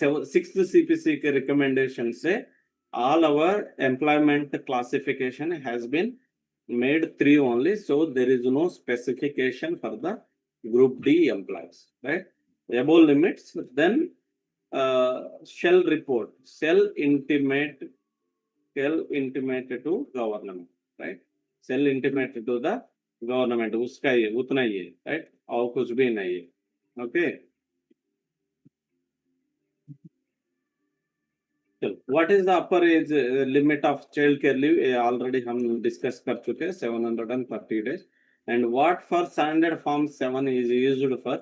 S3: 6th CPC के recommendation से all our employment classification has been made 3 only, so there is no specification for the group D employees, right? Above limits, then shall report, shall intimate to government, right? Shall intimate to the government. उसका ये उतना ही है, right? और कुछ भी नहीं है. Okay. What is the upper age limit of child care leave? Already हम discuss कर चुके हैं, 730 days. And what for standard form 7 is used for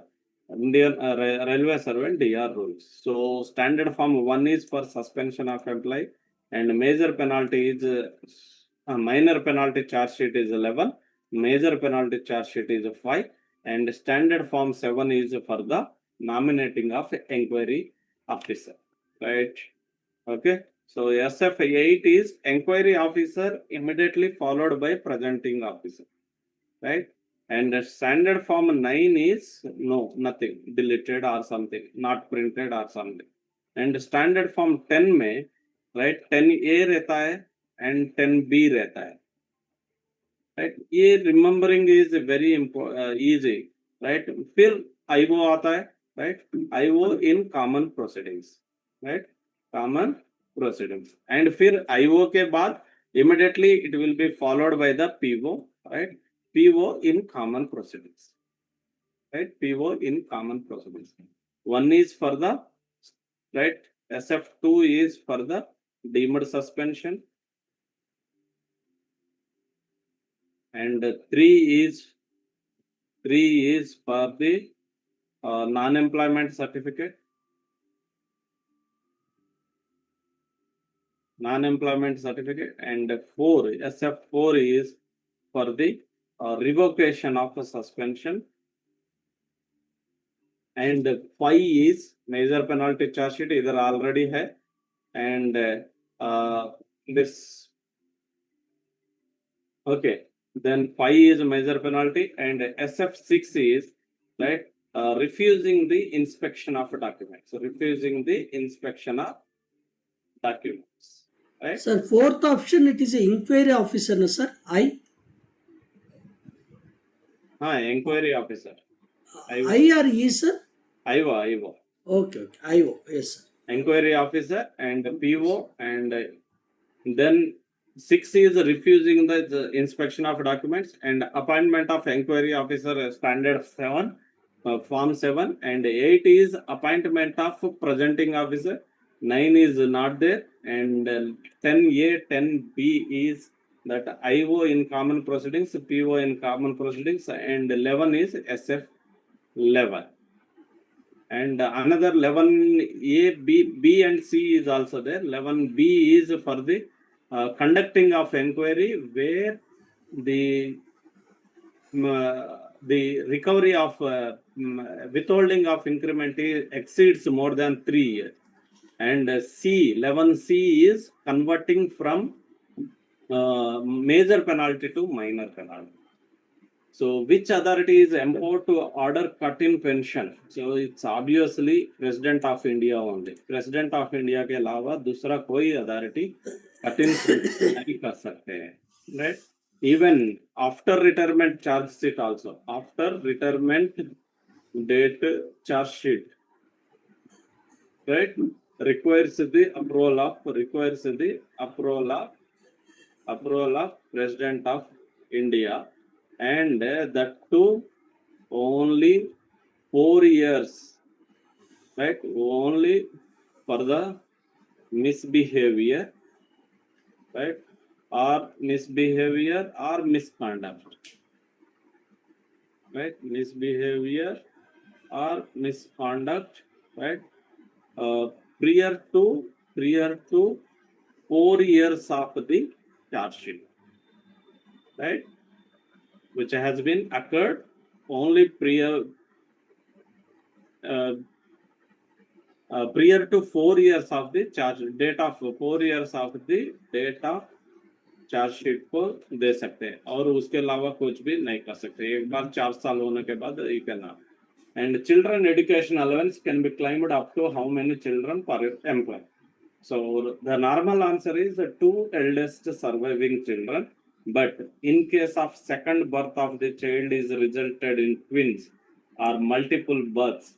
S3: Indian railway servant DR rules. So standard form 1 is for suspension of employee, and major penalty is minor penalty charge sheet is 11, major penalty charge sheet is 5, and standard form 7 is for the nominating of inquiry officer, right? Okay, so SF8 is inquiry officer immediately followed by presenting officer, right? And the standard form 9 is no, nothing, deleted or something, not printed or something. And standard form 10 में, right, 10A रहता है and 10B रहता है, right? ये remembering is very easy, right? फिर IO आता है, right? IO in common proceedings, right? Common proceedings. And फिर IO के बाद immediately it will be followed by the PO, right? PO in common proceedings, right? PO in common proceedings. One is for the, right? SF2 is for the deemed suspension, and 3 is for the non-employment certificate. Non-employment certificate, and 4, SF4 is for the revocation of a suspension, and 5 is major penalty charge sheet, either already hai, and this, okay, then 5 is major penalty, and SF6 is, right, refusing the inspection of documents. So refusing the inspection of documents. Right?
S2: Sir, fourth option, it is a inquiry officer, no, sir?
S3: Inquiry officer.
S2: I or E, sir?
S3: IO.
S2: Okay, IO, yes, sir.
S3: Inquiry officer and PO, and then 6 is refusing the inspection of documents, and appointment of inquiry officer standard 7, form 7, and 8 is appointment of presenting officer. 9 is not there, and 10A, 10B is that IO in common proceedings, PO in common proceedings, and 11 is SF11. And another 11A, B and C is also there. 11B is for the conducting of inquiry where the recovery of withholding of increment exceeds more than 3 years. And 11C is converting from major penalty to minor penalty. So which authority is empowered to order cut in pension? So it's obviously President of India only. President of India के अलावा दूसरा कोई authority cut in pension नहीं कर सकते हैं, right? Even after retirement charge sheet also, after retirement date charge sheet, right? Requires the approval of President of India, and that too only 4 years, right? Only for the misbehavior, right? Or misbehavior or misconduct, right? Misbehavior or misconduct, right? Prior to 4 years of the charge sheet, right? Which has been occurred only prior to 4 years of the charge date of 4 years of the date of charge sheet को दे सकते हैं, और उसके अलावा कुछ भी नहीं कर सकते. एक बार 4 साल होने के बाद you cannot. And children education allowance can be claimed up to how many children per employee? So the normal answer is the 2 eldest surviving children, but in case of second birth of the child is resulted in twins or multiple births,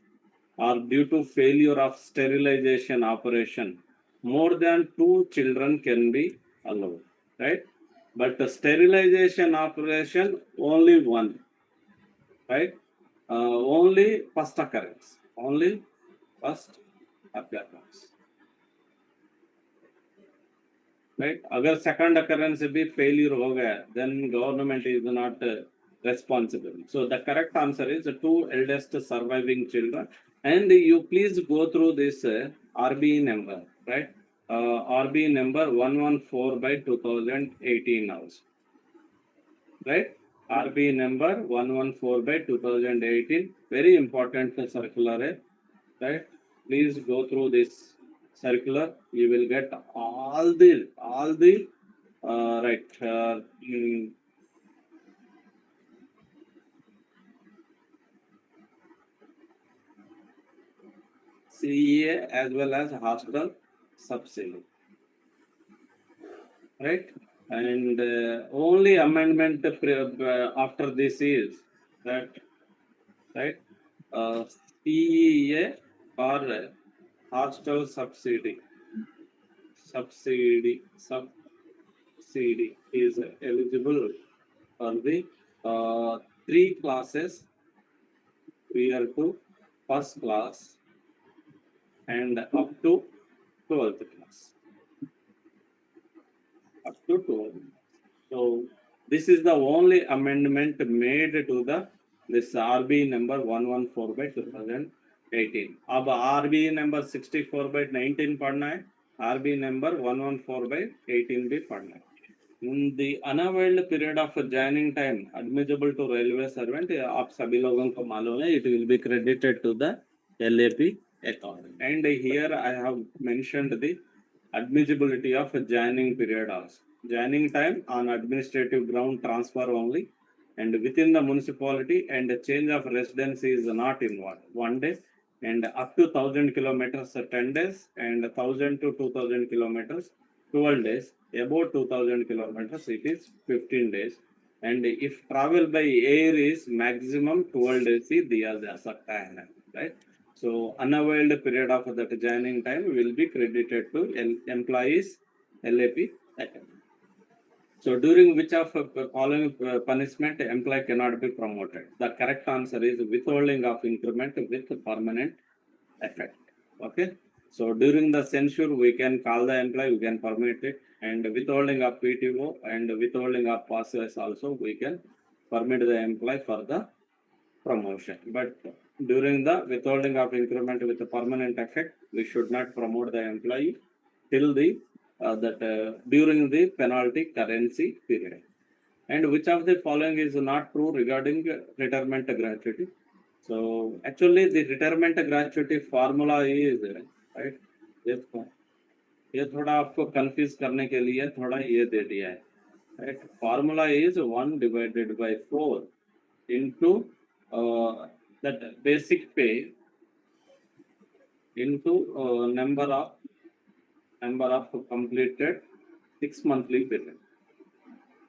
S3: or due to failure of sterilization operation, more than 2 children can be allowed, right? But the sterilization operation only one, right? Only first occurrence, right? अगर second occurrence भी failure हो गया, then government is not responsible. So the correct answer is the 2 eldest surviving children. And you please go through this RB number, right? RB number 114/2018 also, right? RB number 114/2018, very important circular, right? Please go through this circular. You will get all the right. CEA as well as hospital subsidy, right? And only amendment after this is that, right? CEA or hostel subsidy is eligible for the 3 classes prior to first class and up to 12th class. Up to 12th. So this is the only amendment made to this RB number 114/2018. अब RB number 64/19 पढ़ना है, RB number 114/18 भी पढ़ना है. In the unavailed period of joining time admissible to railway servant, आप सभी लोगों को मालूम है, it will be credited to the LAP account. And here I have mentioned the admissibility of joining period also. Joining time on administrative ground transfer only, and within the municipality, and the change of residency is not involved. 1 day, and up to 1,000 kilometers 10 days, and 1,000 to 2,000 kilometers 12 days. About 2,000 kilometers it is 15 days. And if travel by air is maximum 12 days ही दिया जा सकता है, right? So unavailed period of that joining time will be credited to employees LAP account. So during which of following punishment employee cannot be promoted? The correct answer is withholding of increment with permanent effect. Okay. So during the censure we can call the employee, we can permit it, and withholding of PTO and withholding of passes also we can permit the employee for the promotion. But during the withholding of increment with a permanent effect, we should not promote the employee till the during the penalty currency period. And which of the following is not true regarding retirement gratuity? So actually the retirement gratuity formula is, right? ये थोड़ा आपको confuse करने के लिए थोड़ा ये दे दिया है, right? Formula is 1/4 into that basic pay into number of completed 6 monthly period,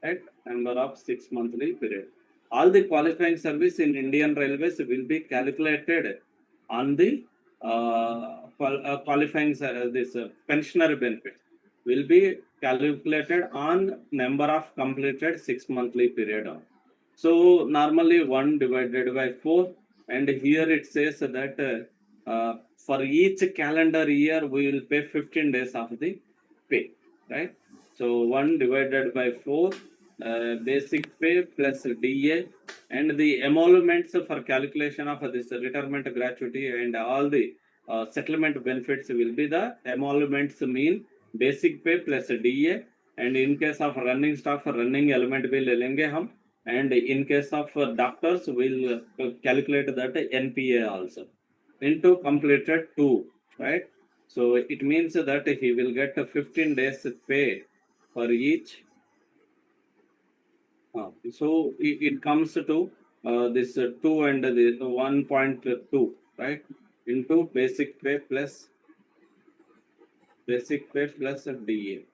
S3: right? Number of 6 monthly period. All the qualifying service in Indian Railways will be calculated on the qualifying this pensionary benefit will be calculated on number of completed 6 monthly period. So normally 1 divided by 4, and here it says that for each calendar year we will pay 15 days of the pay, right? So 1 divided by 4, basic pay plus DA, and the emoluments for calculation of this retirement gratuity and all the settlement benefits will be the emoluments mean basic pay plus DA, and in case of running staff running element bill lenge hum, and in case of doctors we'll calculate that NPA also into completed 2, right? So it means that he will get 15 days pay for each. So it comes to this 2 and the 1.2, right? Into basic pay plus DA.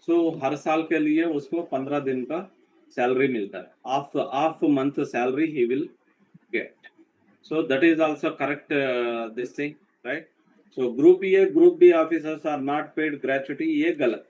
S3: So हर साल के लिए उसको 15 दिन का salary मिलता है, half month salary he will get. So that is also correct, this thing, right? So group A, group B officers are not paid gratuity, ye galat,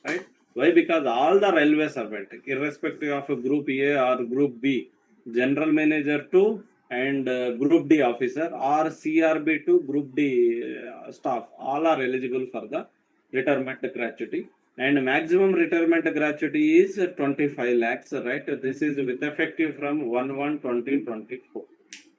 S3: right? Why? Because all the railway servant, irrespective of group A or group B, general manager to and group D officer or CRB to group D staff, all are eligible for the retirement gratuity. And maximum retirement gratuity is 25 lakhs, right? This is with effective from 1/1/2024,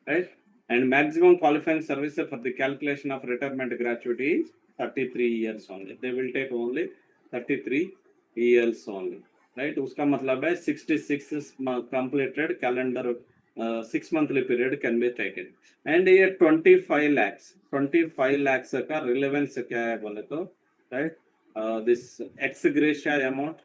S3: right? And maximum qualifying service for the calculation of retirement gratuity is 33 years only. They will take only 33 years only, right? Uska matlab hai 66 completed calendar 6 monthly period can be taken. And ये 25 lakhs का relevance क्या है बोले तो, right? This ex gratia amount,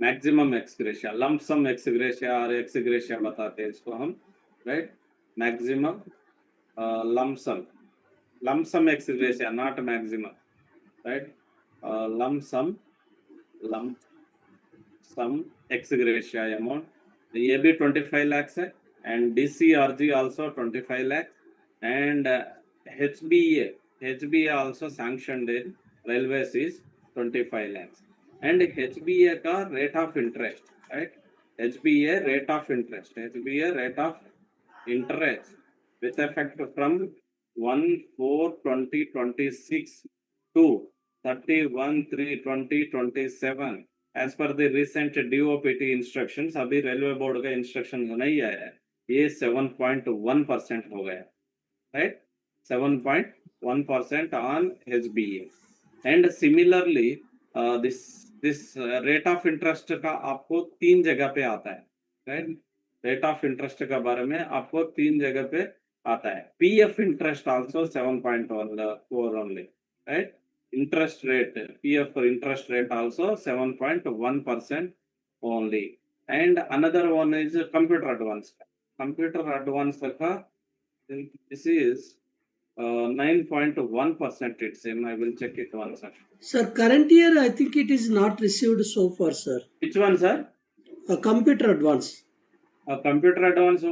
S3: maximum ex gratia, lump sum ex gratia or ex gratia बताते हैं इसको हम, right? Maximum lump sum ex gratia, not maximum, right? Lump sum ex gratia amount, ये भी 25 lakhs है, and DCRG also 25 lakhs, and HBA also sanctioned in railways is 25 lakhs, and HBA का rate of interest, right? HBA rate of interest with effect from 1/4/2026 to 31/3/2027 as per the recent DOPT instructions. अभी railway board का instruction नहीं आया है, ये 7.1% हो गया, right? 7.1% on HBA. And similarly this rate of interest का आपको 3 जगह पे आता है, right? Rate of interest का बारे में आपको 3 जगह पे आता है. PF interest also 7.4 only, right? Interest rate, PF interest rate also 7.1% only. And another one is computer advance का, this is 9.1% it seems. I will check it once.
S2: Sir, current year I think it is not received so far, sir.
S3: Which one, sir?
S2: A computer advance.
S3: Computer advance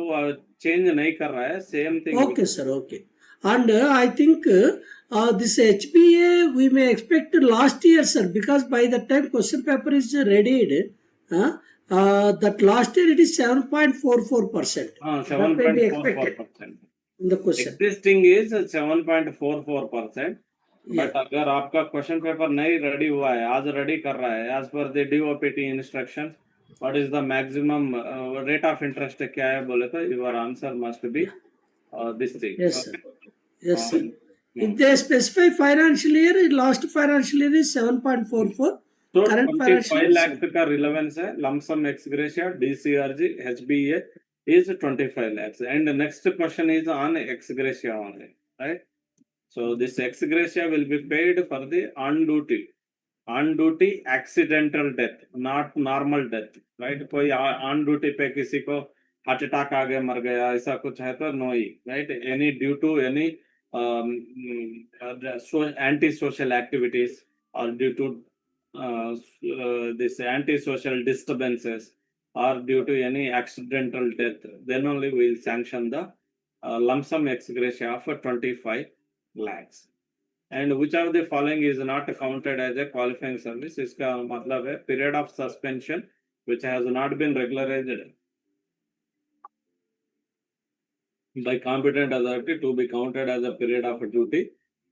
S3: change नहीं कर रहा है, same thing.
S2: Okay, sir. Okay. And I think this HBA we may expect last year, sir, because by the time question paper is readied, that last year it is 7.44%.
S3: 7.44%.
S2: In the question.
S3: Existing is 7.44%.
S2: Yeah.
S3: But अगर आपका question paper नहीं ready हुआ है, आज ready कर रहा है, as per the DOPT instructions, what is the maximum rate of interest क्या है बोले तो your answer must be this thing.
S2: Yes, sir. Yes, sir. If they specify financial year, last financial year is 7.44.
S3: So
S2: Current
S3: 25 lakhs का relevance है, lump sum ex gratia, DCRG, HBA is 25 lakhs. And the next question is on ex gratia only, right? So this ex gratia will be paid for the on duty on duty accidental death, not normal death, right? कोई on duty पे किसी को heart attack आ गया, मर गया, ऐसा कुछ है तो नो ही, right? Any due to any anti social activities or due to this anti-social disturbances or due to any accidental death, then only we will sanction the lump sum ex gratia of 25 lakhs. And which of the following is not counted as a qualifying service? इसका मतलब है period of suspension which has not been regularized by competent authority to be counted as a period of duty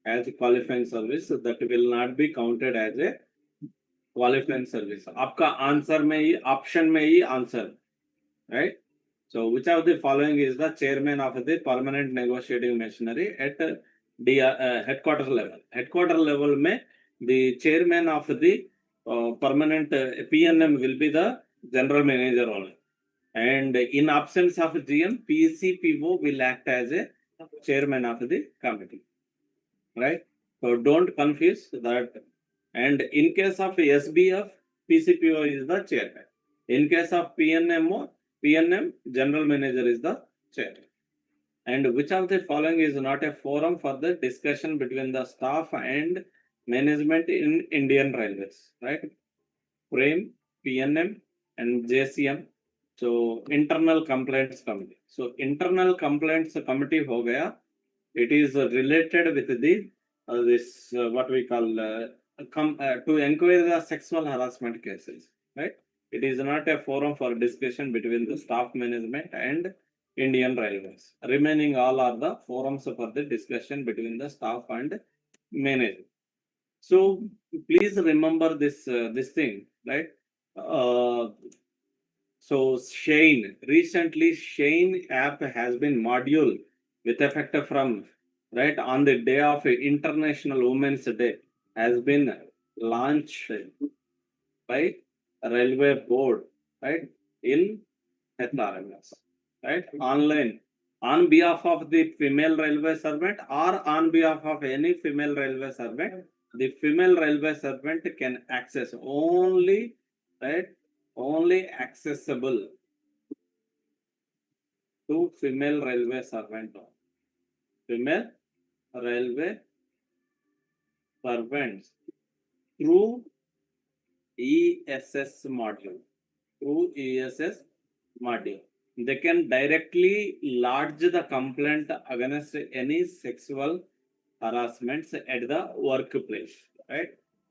S3: as qualifying service, that will not be counted as a qualifying service. आपका answer में ही, option में ही answer, right? So which of the following is the chairman of the permanent negotiating machinery at headquarter level? Headquarter level में the chairman of the permanent PNM will be the general manager only, and in absence of GM, PCPO will act as a chairman of the committee, right? So don't confuse that. And in case of SBF, PCPO is the chairman. In case of PNM, general manager is the chairman. And which of the following is not a forum for the discussion between the staff and management in Indian Railways, right? FRAME, PNM, and JCM. So internal complaints committee. So internal complaints committee ho gaya. It is related with the what we call to inquire the sexual harassment cases, right? It is not a forum for discussion between the staff management and Indian Railways. Remaining all are the forums for the discussion between the staff and management. So please remember this this thing, right? So recently Shane app has been module with effect from, right, on the day of International Women's Day, has been launched by Railway Board, right, in HRMS, right, online, on behalf of the female railway servant or on behalf of any female railway servant. The female railway servant can access only, right, only accessible to female railway servant. Female railway servants through ESS module. Through ESS module, they can directly lodge the complaint against any sexual harassments at the workplace, right?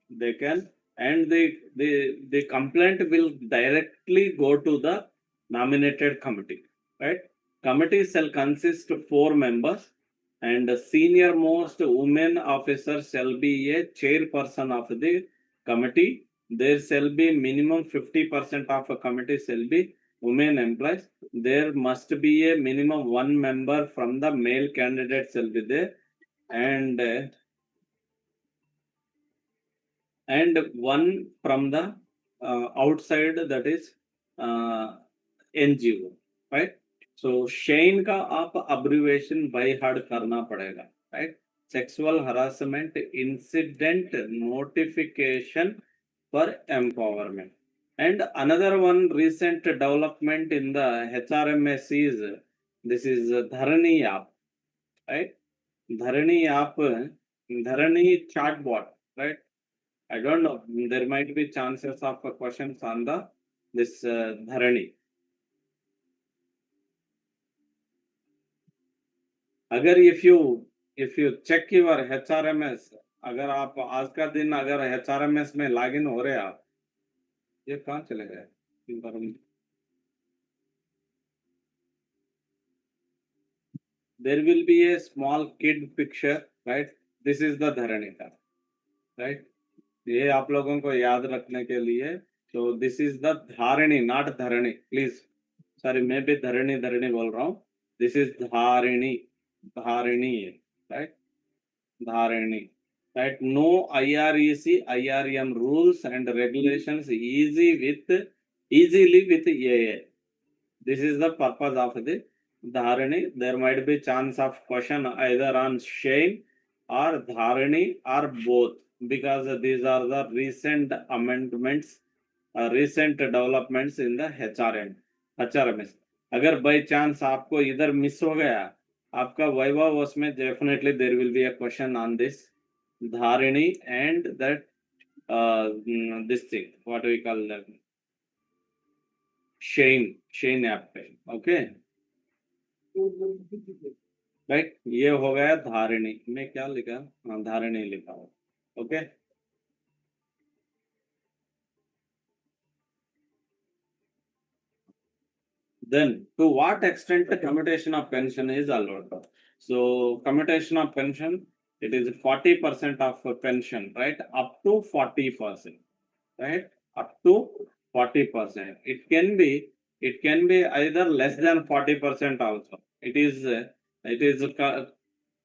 S3: They can, and the complaint will directly go to the nominated committee, right? Committee shall consist of 4 members, and the senior most women officer shall be a chairperson of the committee. There shall be minimum 50% of a committee shall be women employees. There must be a minimum 1 member from the male candidate shall be there, and 1 from the outside, that is NGO, right? So Shane का आप abbreviation by heart करना पड़ेगा, right? Sexual harassment incident notification for empowerment. And another one recent development in the HRMS is this is Dharani app, right? Dharani app, Dharani chatbot, right? I don't know. There might be chances of questions on the this Dharani. अगर if you check your HRMS, अगर आप आज का दिन अगर HRMS में login हो रहे आप, ये कहाँ चले गए? There will be a small kid picture, right? This is the Dharani tab, right? ये आप लोगों को याद रखने के लिए, तो this is the Dharani, not Dharani. Please, sorry, मैं भी धरणी बोल रहा हूँ. This is Dharani, right? Dharani, right? No IREC, IRM rules and regulations easily with AA. This is the purpose of the Dharani. There might be chance of question either on Shane or Dharani or both. because these are the recent amendments, recent developments in the HRMS. अगर by chance आपको इधर miss हो गया आपका viva उसमें definitely there will be a question on this Dharini and that this thing what we call that Shane app पे okay right ये हो गया धारिणी में क्या लिखा हाँ धारिणी लिखा हो okay then to what extent the commutation of pension is allowed? So commutation of pension, it is 40% of pension, right? Up to 40%, right? Up to 40%. It can be either less than 40% also. It is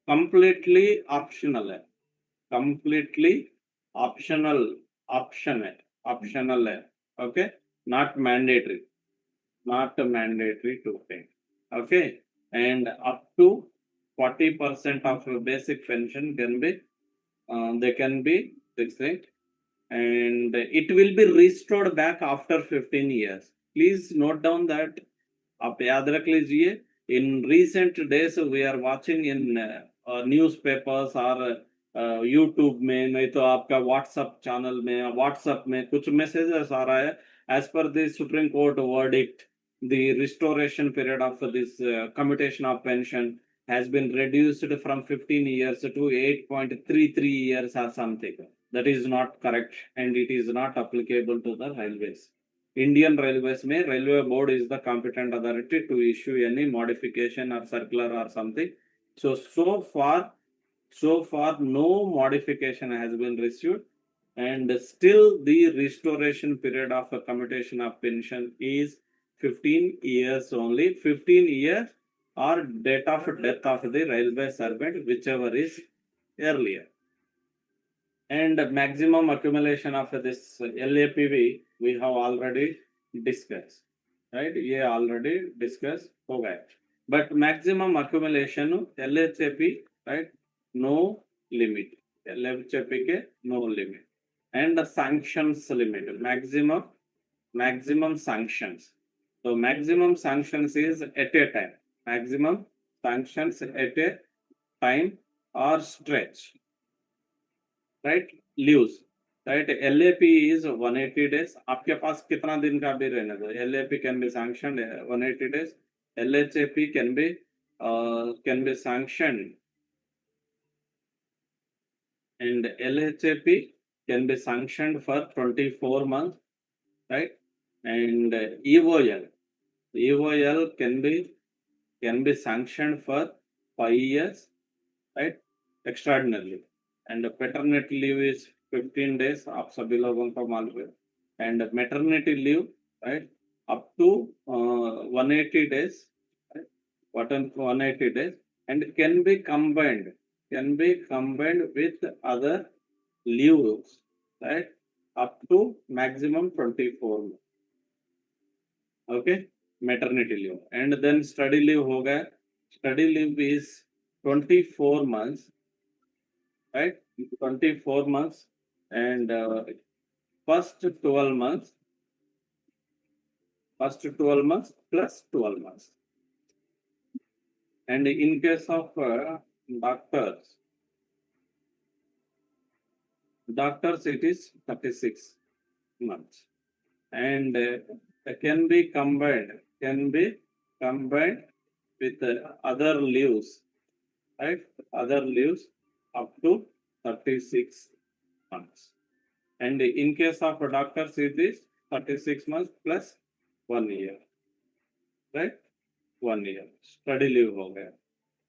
S3: completely optional. Completely optional. Okay, not mandatory. Not mandatory to pay. Okay, and up to 40% of your basic pension can be they can be fixed, and it will be restored back after 15 years. Please note down that आप याद रख लीजिए in recent days we are watching in newspapers or YouTube में नहीं तो आपका WhatsApp channel में WhatsApp में कुछ messages आ रहा है as per the Supreme Court verdict the restoration period of this commutation of pension has been reduced from 15 years to 8.33 years or something. That is not correct and it is not applicable to the railways. Indian Railways में Railway Board is the competent authority to issue any modification or circular or something. So far no modification has been received and still the restoration period of a commutation of pension is 15 years only. 15 years or date of death of the railway servant whichever is earlier. And maximum accumulation of this LAPV we have already discussed, right? Yeah, already discussed. Okay, but maximum accumulation LHAP, right? No limit. LHAP ke no limit, and the sanctions limit maximum sanctions. So maximum sanctions is at a time. Maximum sanctions at a time or stretch. Right leaves right LAP is 180 days. आपके पास कितना दिन का भी रहने दो LAP can be sanctioned 180 days. LHAP can be sanctioned and LHAP can be sanctioned for 24 months, right? And EOL can be sanctioned for 5 years, right? Extraordinarily. And paternity leave is 15 days आप सभी लोगों को मालूम है. And maternity leave, right, up to 180 days, right? 180 days, and can be combined with other leaves, right, up to maximum 24 months. Okay, maternity leave. And then study leave हो गया. Study leave is 24 months, right? 24 months and first 12 months plus 12 months. And in case of doctors it is 36 months, and can be combined with other leaves, right? Other leaves up to 36 months. And in case of doctors it is 36 months plus 1 year, right? 1 year study leave ho gaya.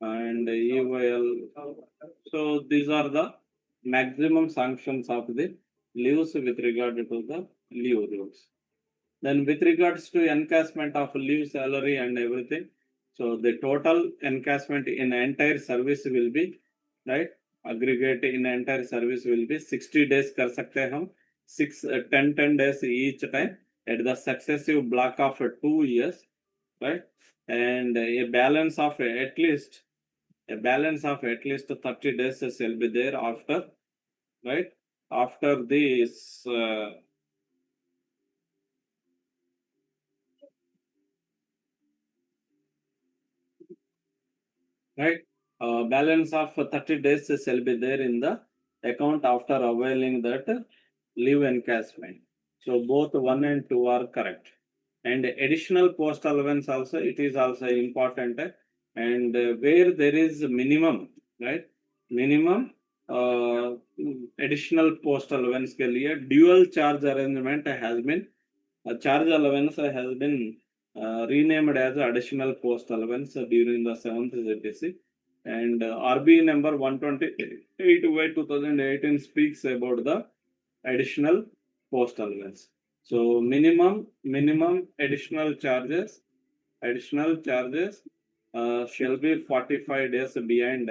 S3: And EOL. So these are the maximum sanctions of the leaves with regard to the leave rules. Then with regards to encashment of leave salary and everything, so the total encashment in entire service will be, right, aggregate in entire service will be 60 days कर सकते हैं हम 10 days each time at the successive block of 2 years, right? And a balance of at least 30 days shall be there after, right? after this right, balance of 30 days shall be there in the account after availing that leave encashment. So both 1 and 2 are correct. And additional post allowance also, it is also important. And where there is minimum, right? Minimum additional post allowance के लिए dual charge arrangement has been charge allowance has been renamed as additional post allowance during the 7th ZTC. And RB number 128 2018 speaks about the additional post allowance. So minimum additional charges shall be 45 days behind,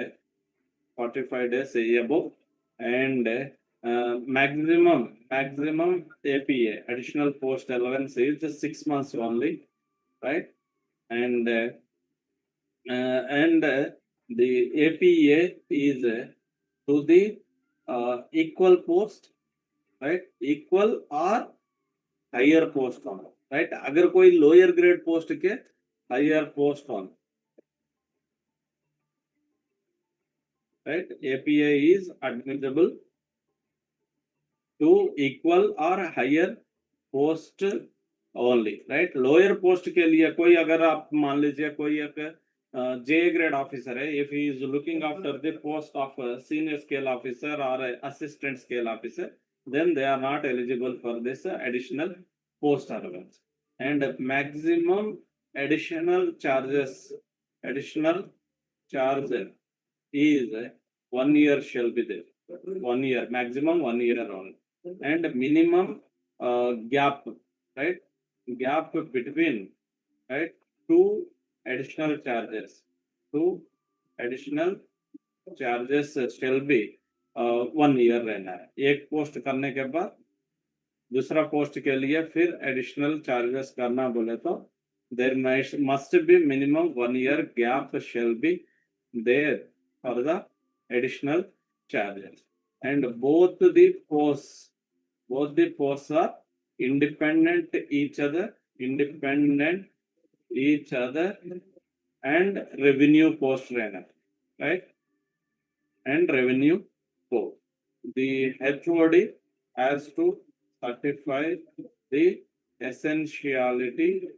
S3: 45 days above, and maximum APA additional post allowance is 6 months only, right? And the APA is to the equal post, right? Equal or higher post on, right? अगर कोई lower grade post के higher post on, right? APA is admissible to equal or higher post only, right? Lower post के लिए कोई अगर आप मान लीजिए कोई एक J grade officer है, if he is looking after the post of senior scale officer or assistant scale officer, then they are not eligible for this additional post allowance. And maximum additional charges is 1 year shall be there. 1 year, maximum 1 year only. And minimum gap, right? Gap between, right? Two additional charges shall be 1 year रहना है. एक post करने के बाद दूसरा post के लिए फिर एडिशनल चार्जेस करना बोले तो there must be minimum 1 year gap shall be there for the additional charges. And both the posts are independent each other and revenue post रहना, right? And revenue post. The HOD has to certify the essentiality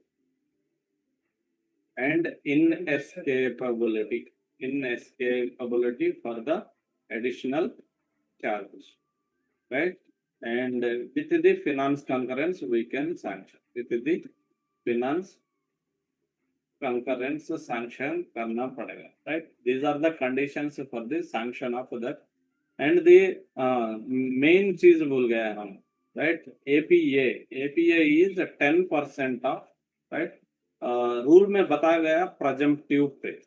S3: and inescapability for the additional charges, right? And with the finance concurrence we can sanction. With the finance concurrence sanction करना पड़ेगा, right? These are the conditions for the sanction of that. And the main चीज भूल गए हम, right? APA is 10% of, right? Rule में बताया गया presumptive pay,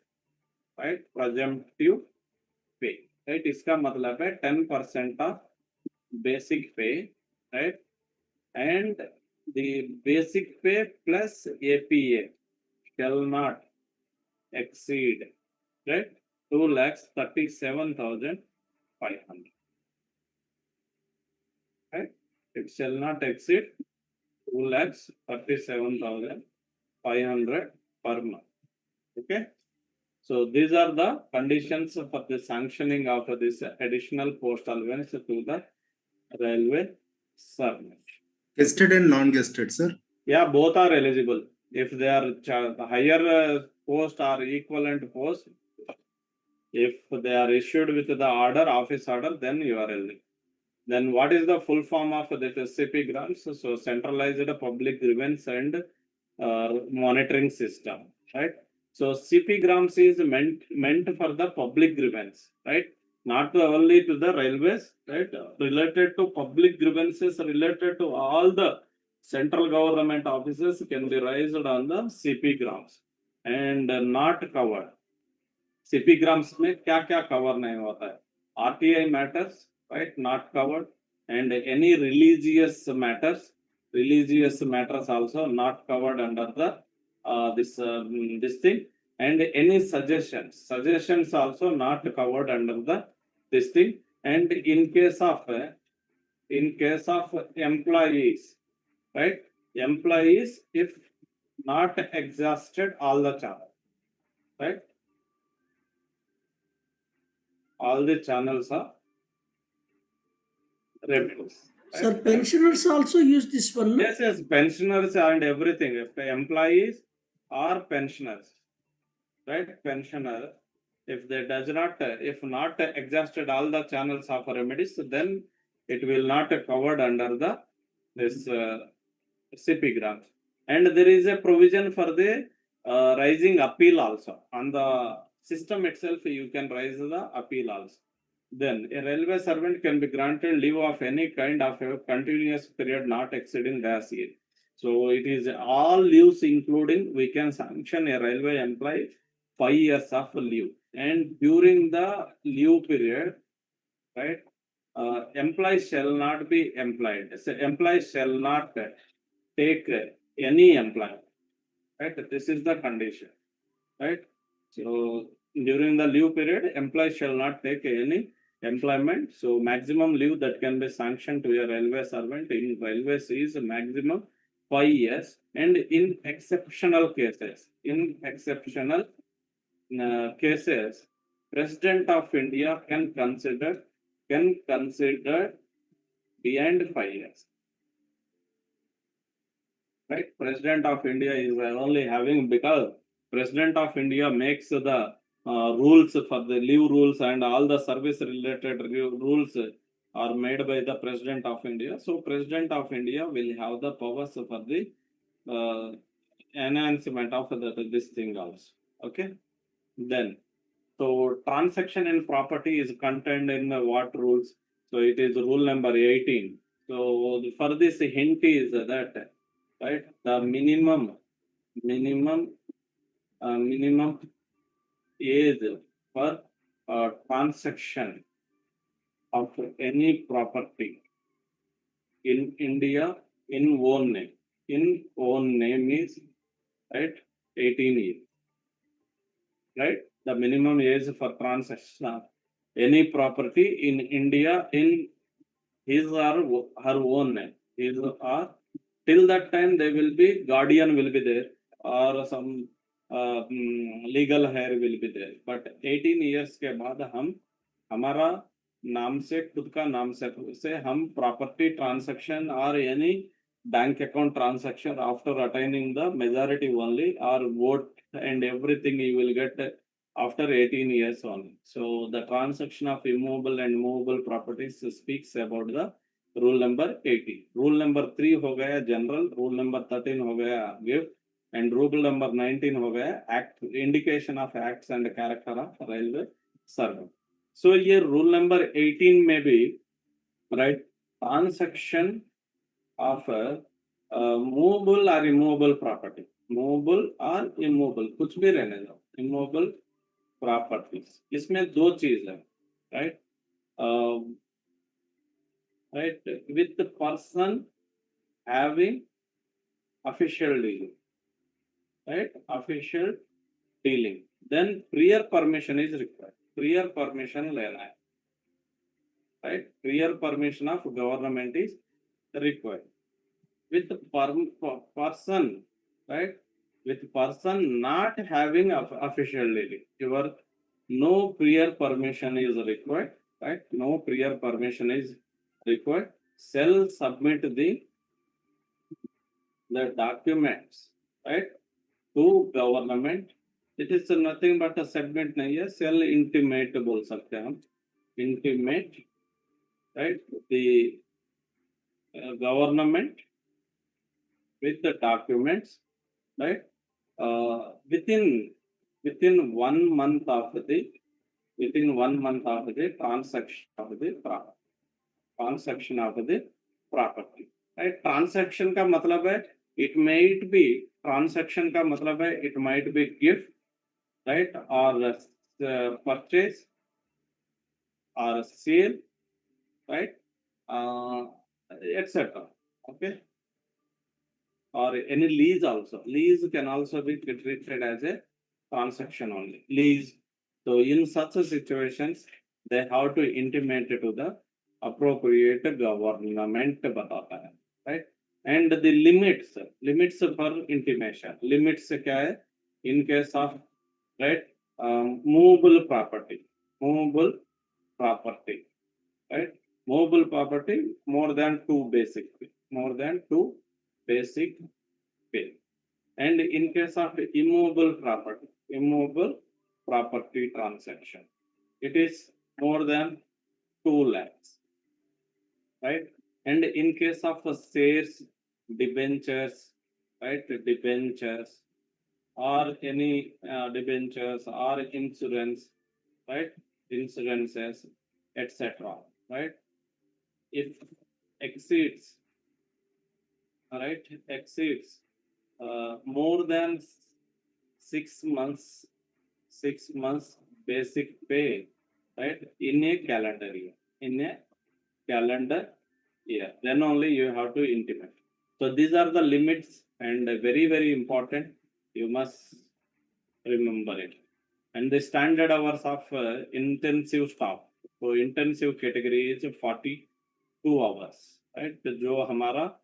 S3: right? Presumptive pay, right? इसका मतलब है 10% of basic pay, right? And the basic pay plus APA shall not exceed, right? 2,37,500, right? It shall not exceed 2,37,500 per month. Okay. So these are the conditions for the sanctioning of this additional post allowance to the railway service.
S7: Guested and non-guested, sir.
S3: Yeah, both are eligible. If they are higher post or equivalent post, if they are issued with the order, office order, then you are eligible. Then what is the full form of the CP grants? So centralized public grievance and monitoring system, right? So CP grants is meant for the public grievance, right? Not only to the railways, right? Related to public grievances, related to all the central government offices can be raised on the CP grants and not covered. CP grants में क्या cover नहीं होता है? RTI matters, right? Not covered. And any religious matters also not covered under the this thing. And any suggestions also not covered under the this thing. And in case of in case of employees, right? Employees, if not exhausted all the channels, right? All the channels are remedies. Right?
S2: Sir, pensioners also use this one. No?
S3: Yes, pensioners and everything. If employees or pensioners, right? Pensioner, if they does not, if not exhausted all the channels of remedies, then it will not covered under the this CP grant. And there is a provision for the rising appeal also. On the system itself, you can raise the appeal also. Then a railway servant can be granted leave of any kind of a continuous period not exceeding dash year. So it is all leaves including we can sanction a railway employee 5 years of leave. And during the leave period, right, employees shall not be employed. So employees shall not take any employment, right? This is the condition, right? So during the leave period, employees shall not take any employment. So maximum leave that can be sanctioned to a railway servant in railways is maximum 5 years. And in exceptional cases, cases, President of India can consider beyond 5 years. Right? President of India is only having because President of India makes the rules for the leave rules and all the service related rules are made by the President of India. So President of India will have the powers for the enhancement of this thing also. Okay. Then, so transaction in property is contained in the what rules? So it is rule number 18. So for this hint is that, right, the minimum age for transaction of any property in India in own name. In own name is, right, 18 years. Right? The minimum age for transaction of any property in India in his or her own name. His or till that time they will be guardian will be there or some legal hair will be there. But 18 years के बाद हम हमारा नाम से खुद का नाम से हम property transaction or any bank account transaction after attaining the majority only or vote and everything you will get after 18 years only. So the transaction of immovable and movable properties speaks about the rule number 80. Rule number 3 हो गया general, rule number 13 हो गया gift and rule number 19 हो गया act, indication of acts and character of railway servant. So ये rule number 18 में भी, right, transaction of movable or immovable property, movable or immovable, कुछ भी रहने दो, immovable properties. इसमें दो चीज है, right? Right, with the person having official dealing, right? Official dealing. Then prior permission is required. Prior permission लेना है, right? Prior permission of government is required. With the person, right? With person not having official dealing, your no prior permission is required, right? No prior permission is required. Shall submit the documents, right, to government. It is nothing but a submit नहीं है, shall intimate बोल सकते हैं हम, intimate, right, the government with the documents, right, within 1 month of the transaction of the property. Right? Transaction का मतलब है it might be transaction का मतलब है it might be gift, right, or purchase or sale, right, etc. Okay, or any lease also. Lease can also be treated as a transaction only. Lease. So in such situations, they have to intimate to the appropriate government बताता है, right? And the limits for intimation, limits क्या है? In case of, right, movable property, right? Movable property more than two basic pay. And in case of immovable property transaction, it is more than 2 lakhs, right? And in case of shares, debentures, right? Debentures or any debentures or insurance, right? Insurances, etc. Right? If exceeds, right? Exceeds more than 6 months, 6 months basic pay, right? In a calendar year, then only you have to intimate. So these are the limits, and very, very important. You must remember it. And the standard hours of intensive staff. So intensive category is 42 hours, right? जो हमारा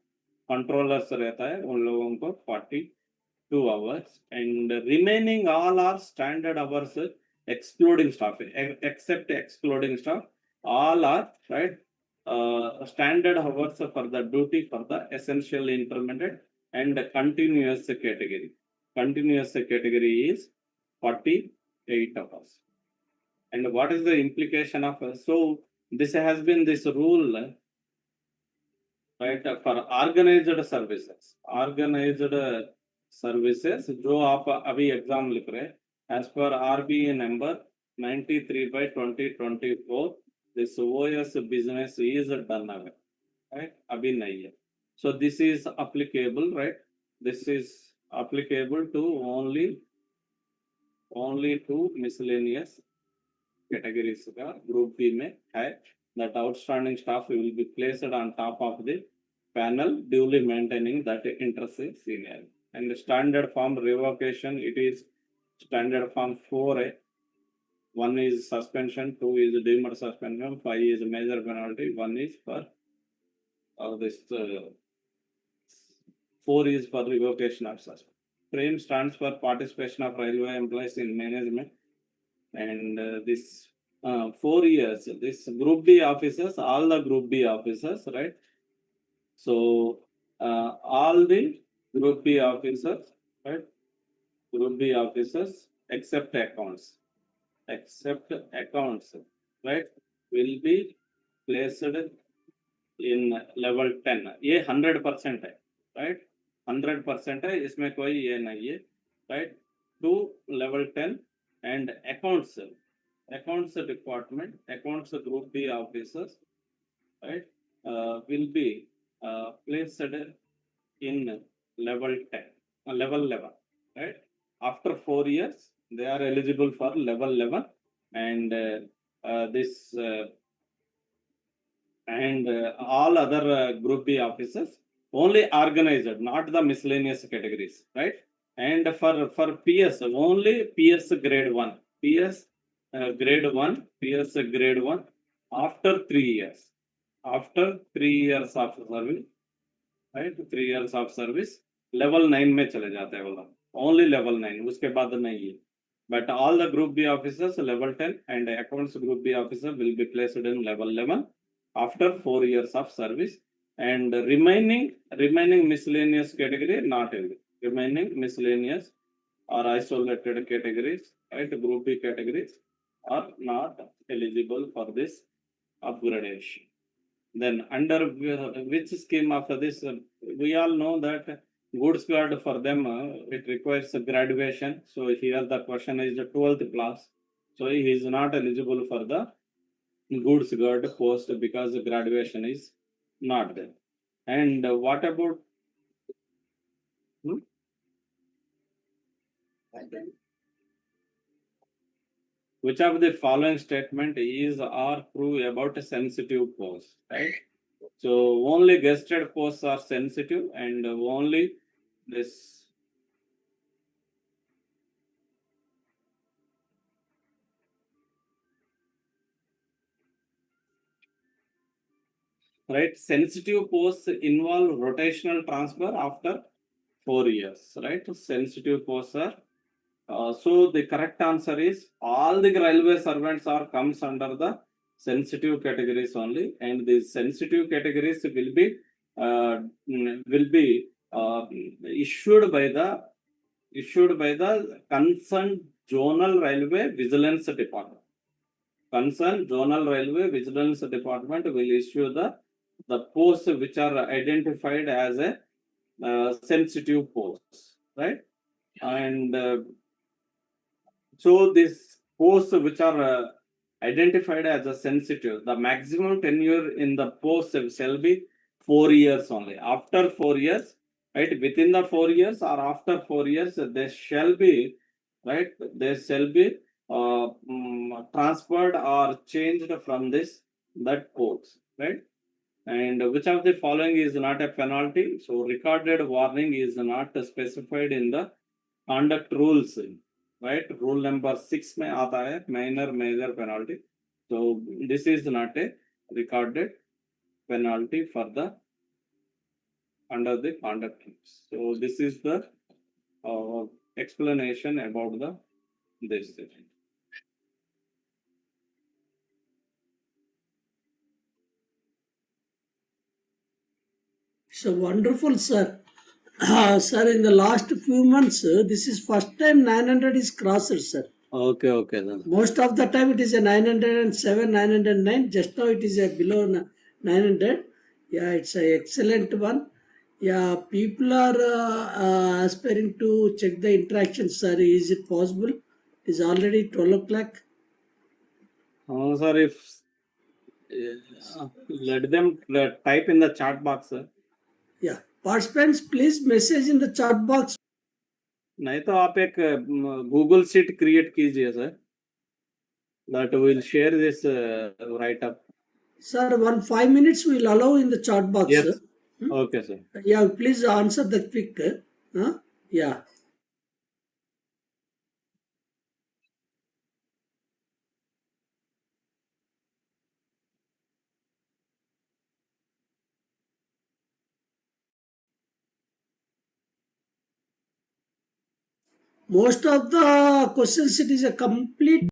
S3: controllers रहता है उन लोगों को 42 hours, and remaining all are standard hours excluding staff, except excluding staff, all are, right, standard hours for the duty for the essential intermediate and continuous category. Continuous category is 48 hours. And what is the implication of so this has been this rule, right, for organized services जो आप अभी exam लिख रहे हैं as per RBA number 93/2024 this OS business is done away, right? अभी नहीं है. So this is applicable, right? This is applicable to only to miscellaneous categories का group B में है. That outstanding staff will be placed on top of the panel, duly maintaining that interest is senior. And the standard form revocation, it is standard form 4A. 1 is suspension, 2 is deemed suspension, 5 is major penalty, 1 is for this 4 is for revocation of suspension. FRAME stands for participation of railway employees in management, and this 4 years, this group B officers, all the group B officers, right? So all the group B officers, right? Group B officers except accounts, right, will be placed in level 10. ये 100% है, right? 100% है, इसमें कोई ये नहीं है, right? To level 10, and accounts department, accounts group B officers, right, will be placed in level 10, level 11, right? After 4 years, they are eligible for level 11, and this and all other group B officers only organized, not the miscellaneous categories, right? And for PS, only PS grade 1, PS grade 1 after 3 years. After 3 years of service, right? 3 years of service, level 9 में चले जाते हैं वो लोग. Only level 9, उसके बाद नहीं है. But all the group B officers level 10 and accounts group B officer will be placed in level 11 after 4 years of service, and remaining miscellaneous category not eligible. Remaining miscellaneous or isolated categories, right? Group B categories are not eligible for this upgradation. Then under which scheme of this, we all know that goods guard for them, it requires a graduation. So here the question is the 12th class. So he is not eligible for the goods guard post because the graduation is not there. And what about which of the following statement is or true about a sensitive post, right? So only gazetted posts are sensitive, and only this right? Sensitive posts involve rotational transfer after 4 years, right? Sensitive posts are. So the correct answer is all the railway servants are comes under the sensitive categories only, and these sensitive categories uh, will be issued by the concerned zonal railway vigilance department. Concerned zonal railway vigilance department will issue the posts which are identified as a sensitive posts, right? And so these posts which are identified as a sensitive, the maximum tenure in the post shall be 4 years only. After 4 years, right, within the 4 years or after 4 years, they shall be, right, they shall be transferred or changed from that post, right? And which of the following is not a penalty? So recorded warning is not specified in the conduct rules, right? Rule number 6 में आता है minor major penalty. So this is not a recorded penalty for the under the conduct rules. So this is the explanation about this.
S2: So wonderful, sir. Sir, in the last few months, this is first time 900 is crossed, sir.
S3: Okay then.
S2: Most of the time it is a 907, 909. Just now it is a below 900. Yeah, it's an excellent one. Yeah, people are aspiring to check the interactions, sir. Is it possible? It is already 12 o'clock.
S3: Sir, if let them type in the chat box, sir.
S2: Yeah, participants, please message in the chat box.
S3: नहीं तो आप एक Google sheet create कीजिए sir, that will share this write up.
S2: Sir, 5 minutes we will allow in the chat box.
S3: Yes.
S2: Sir.
S3: Okay, sir.
S2: Yeah, please answer the quick. Yeah. Most of the questions, it is a complete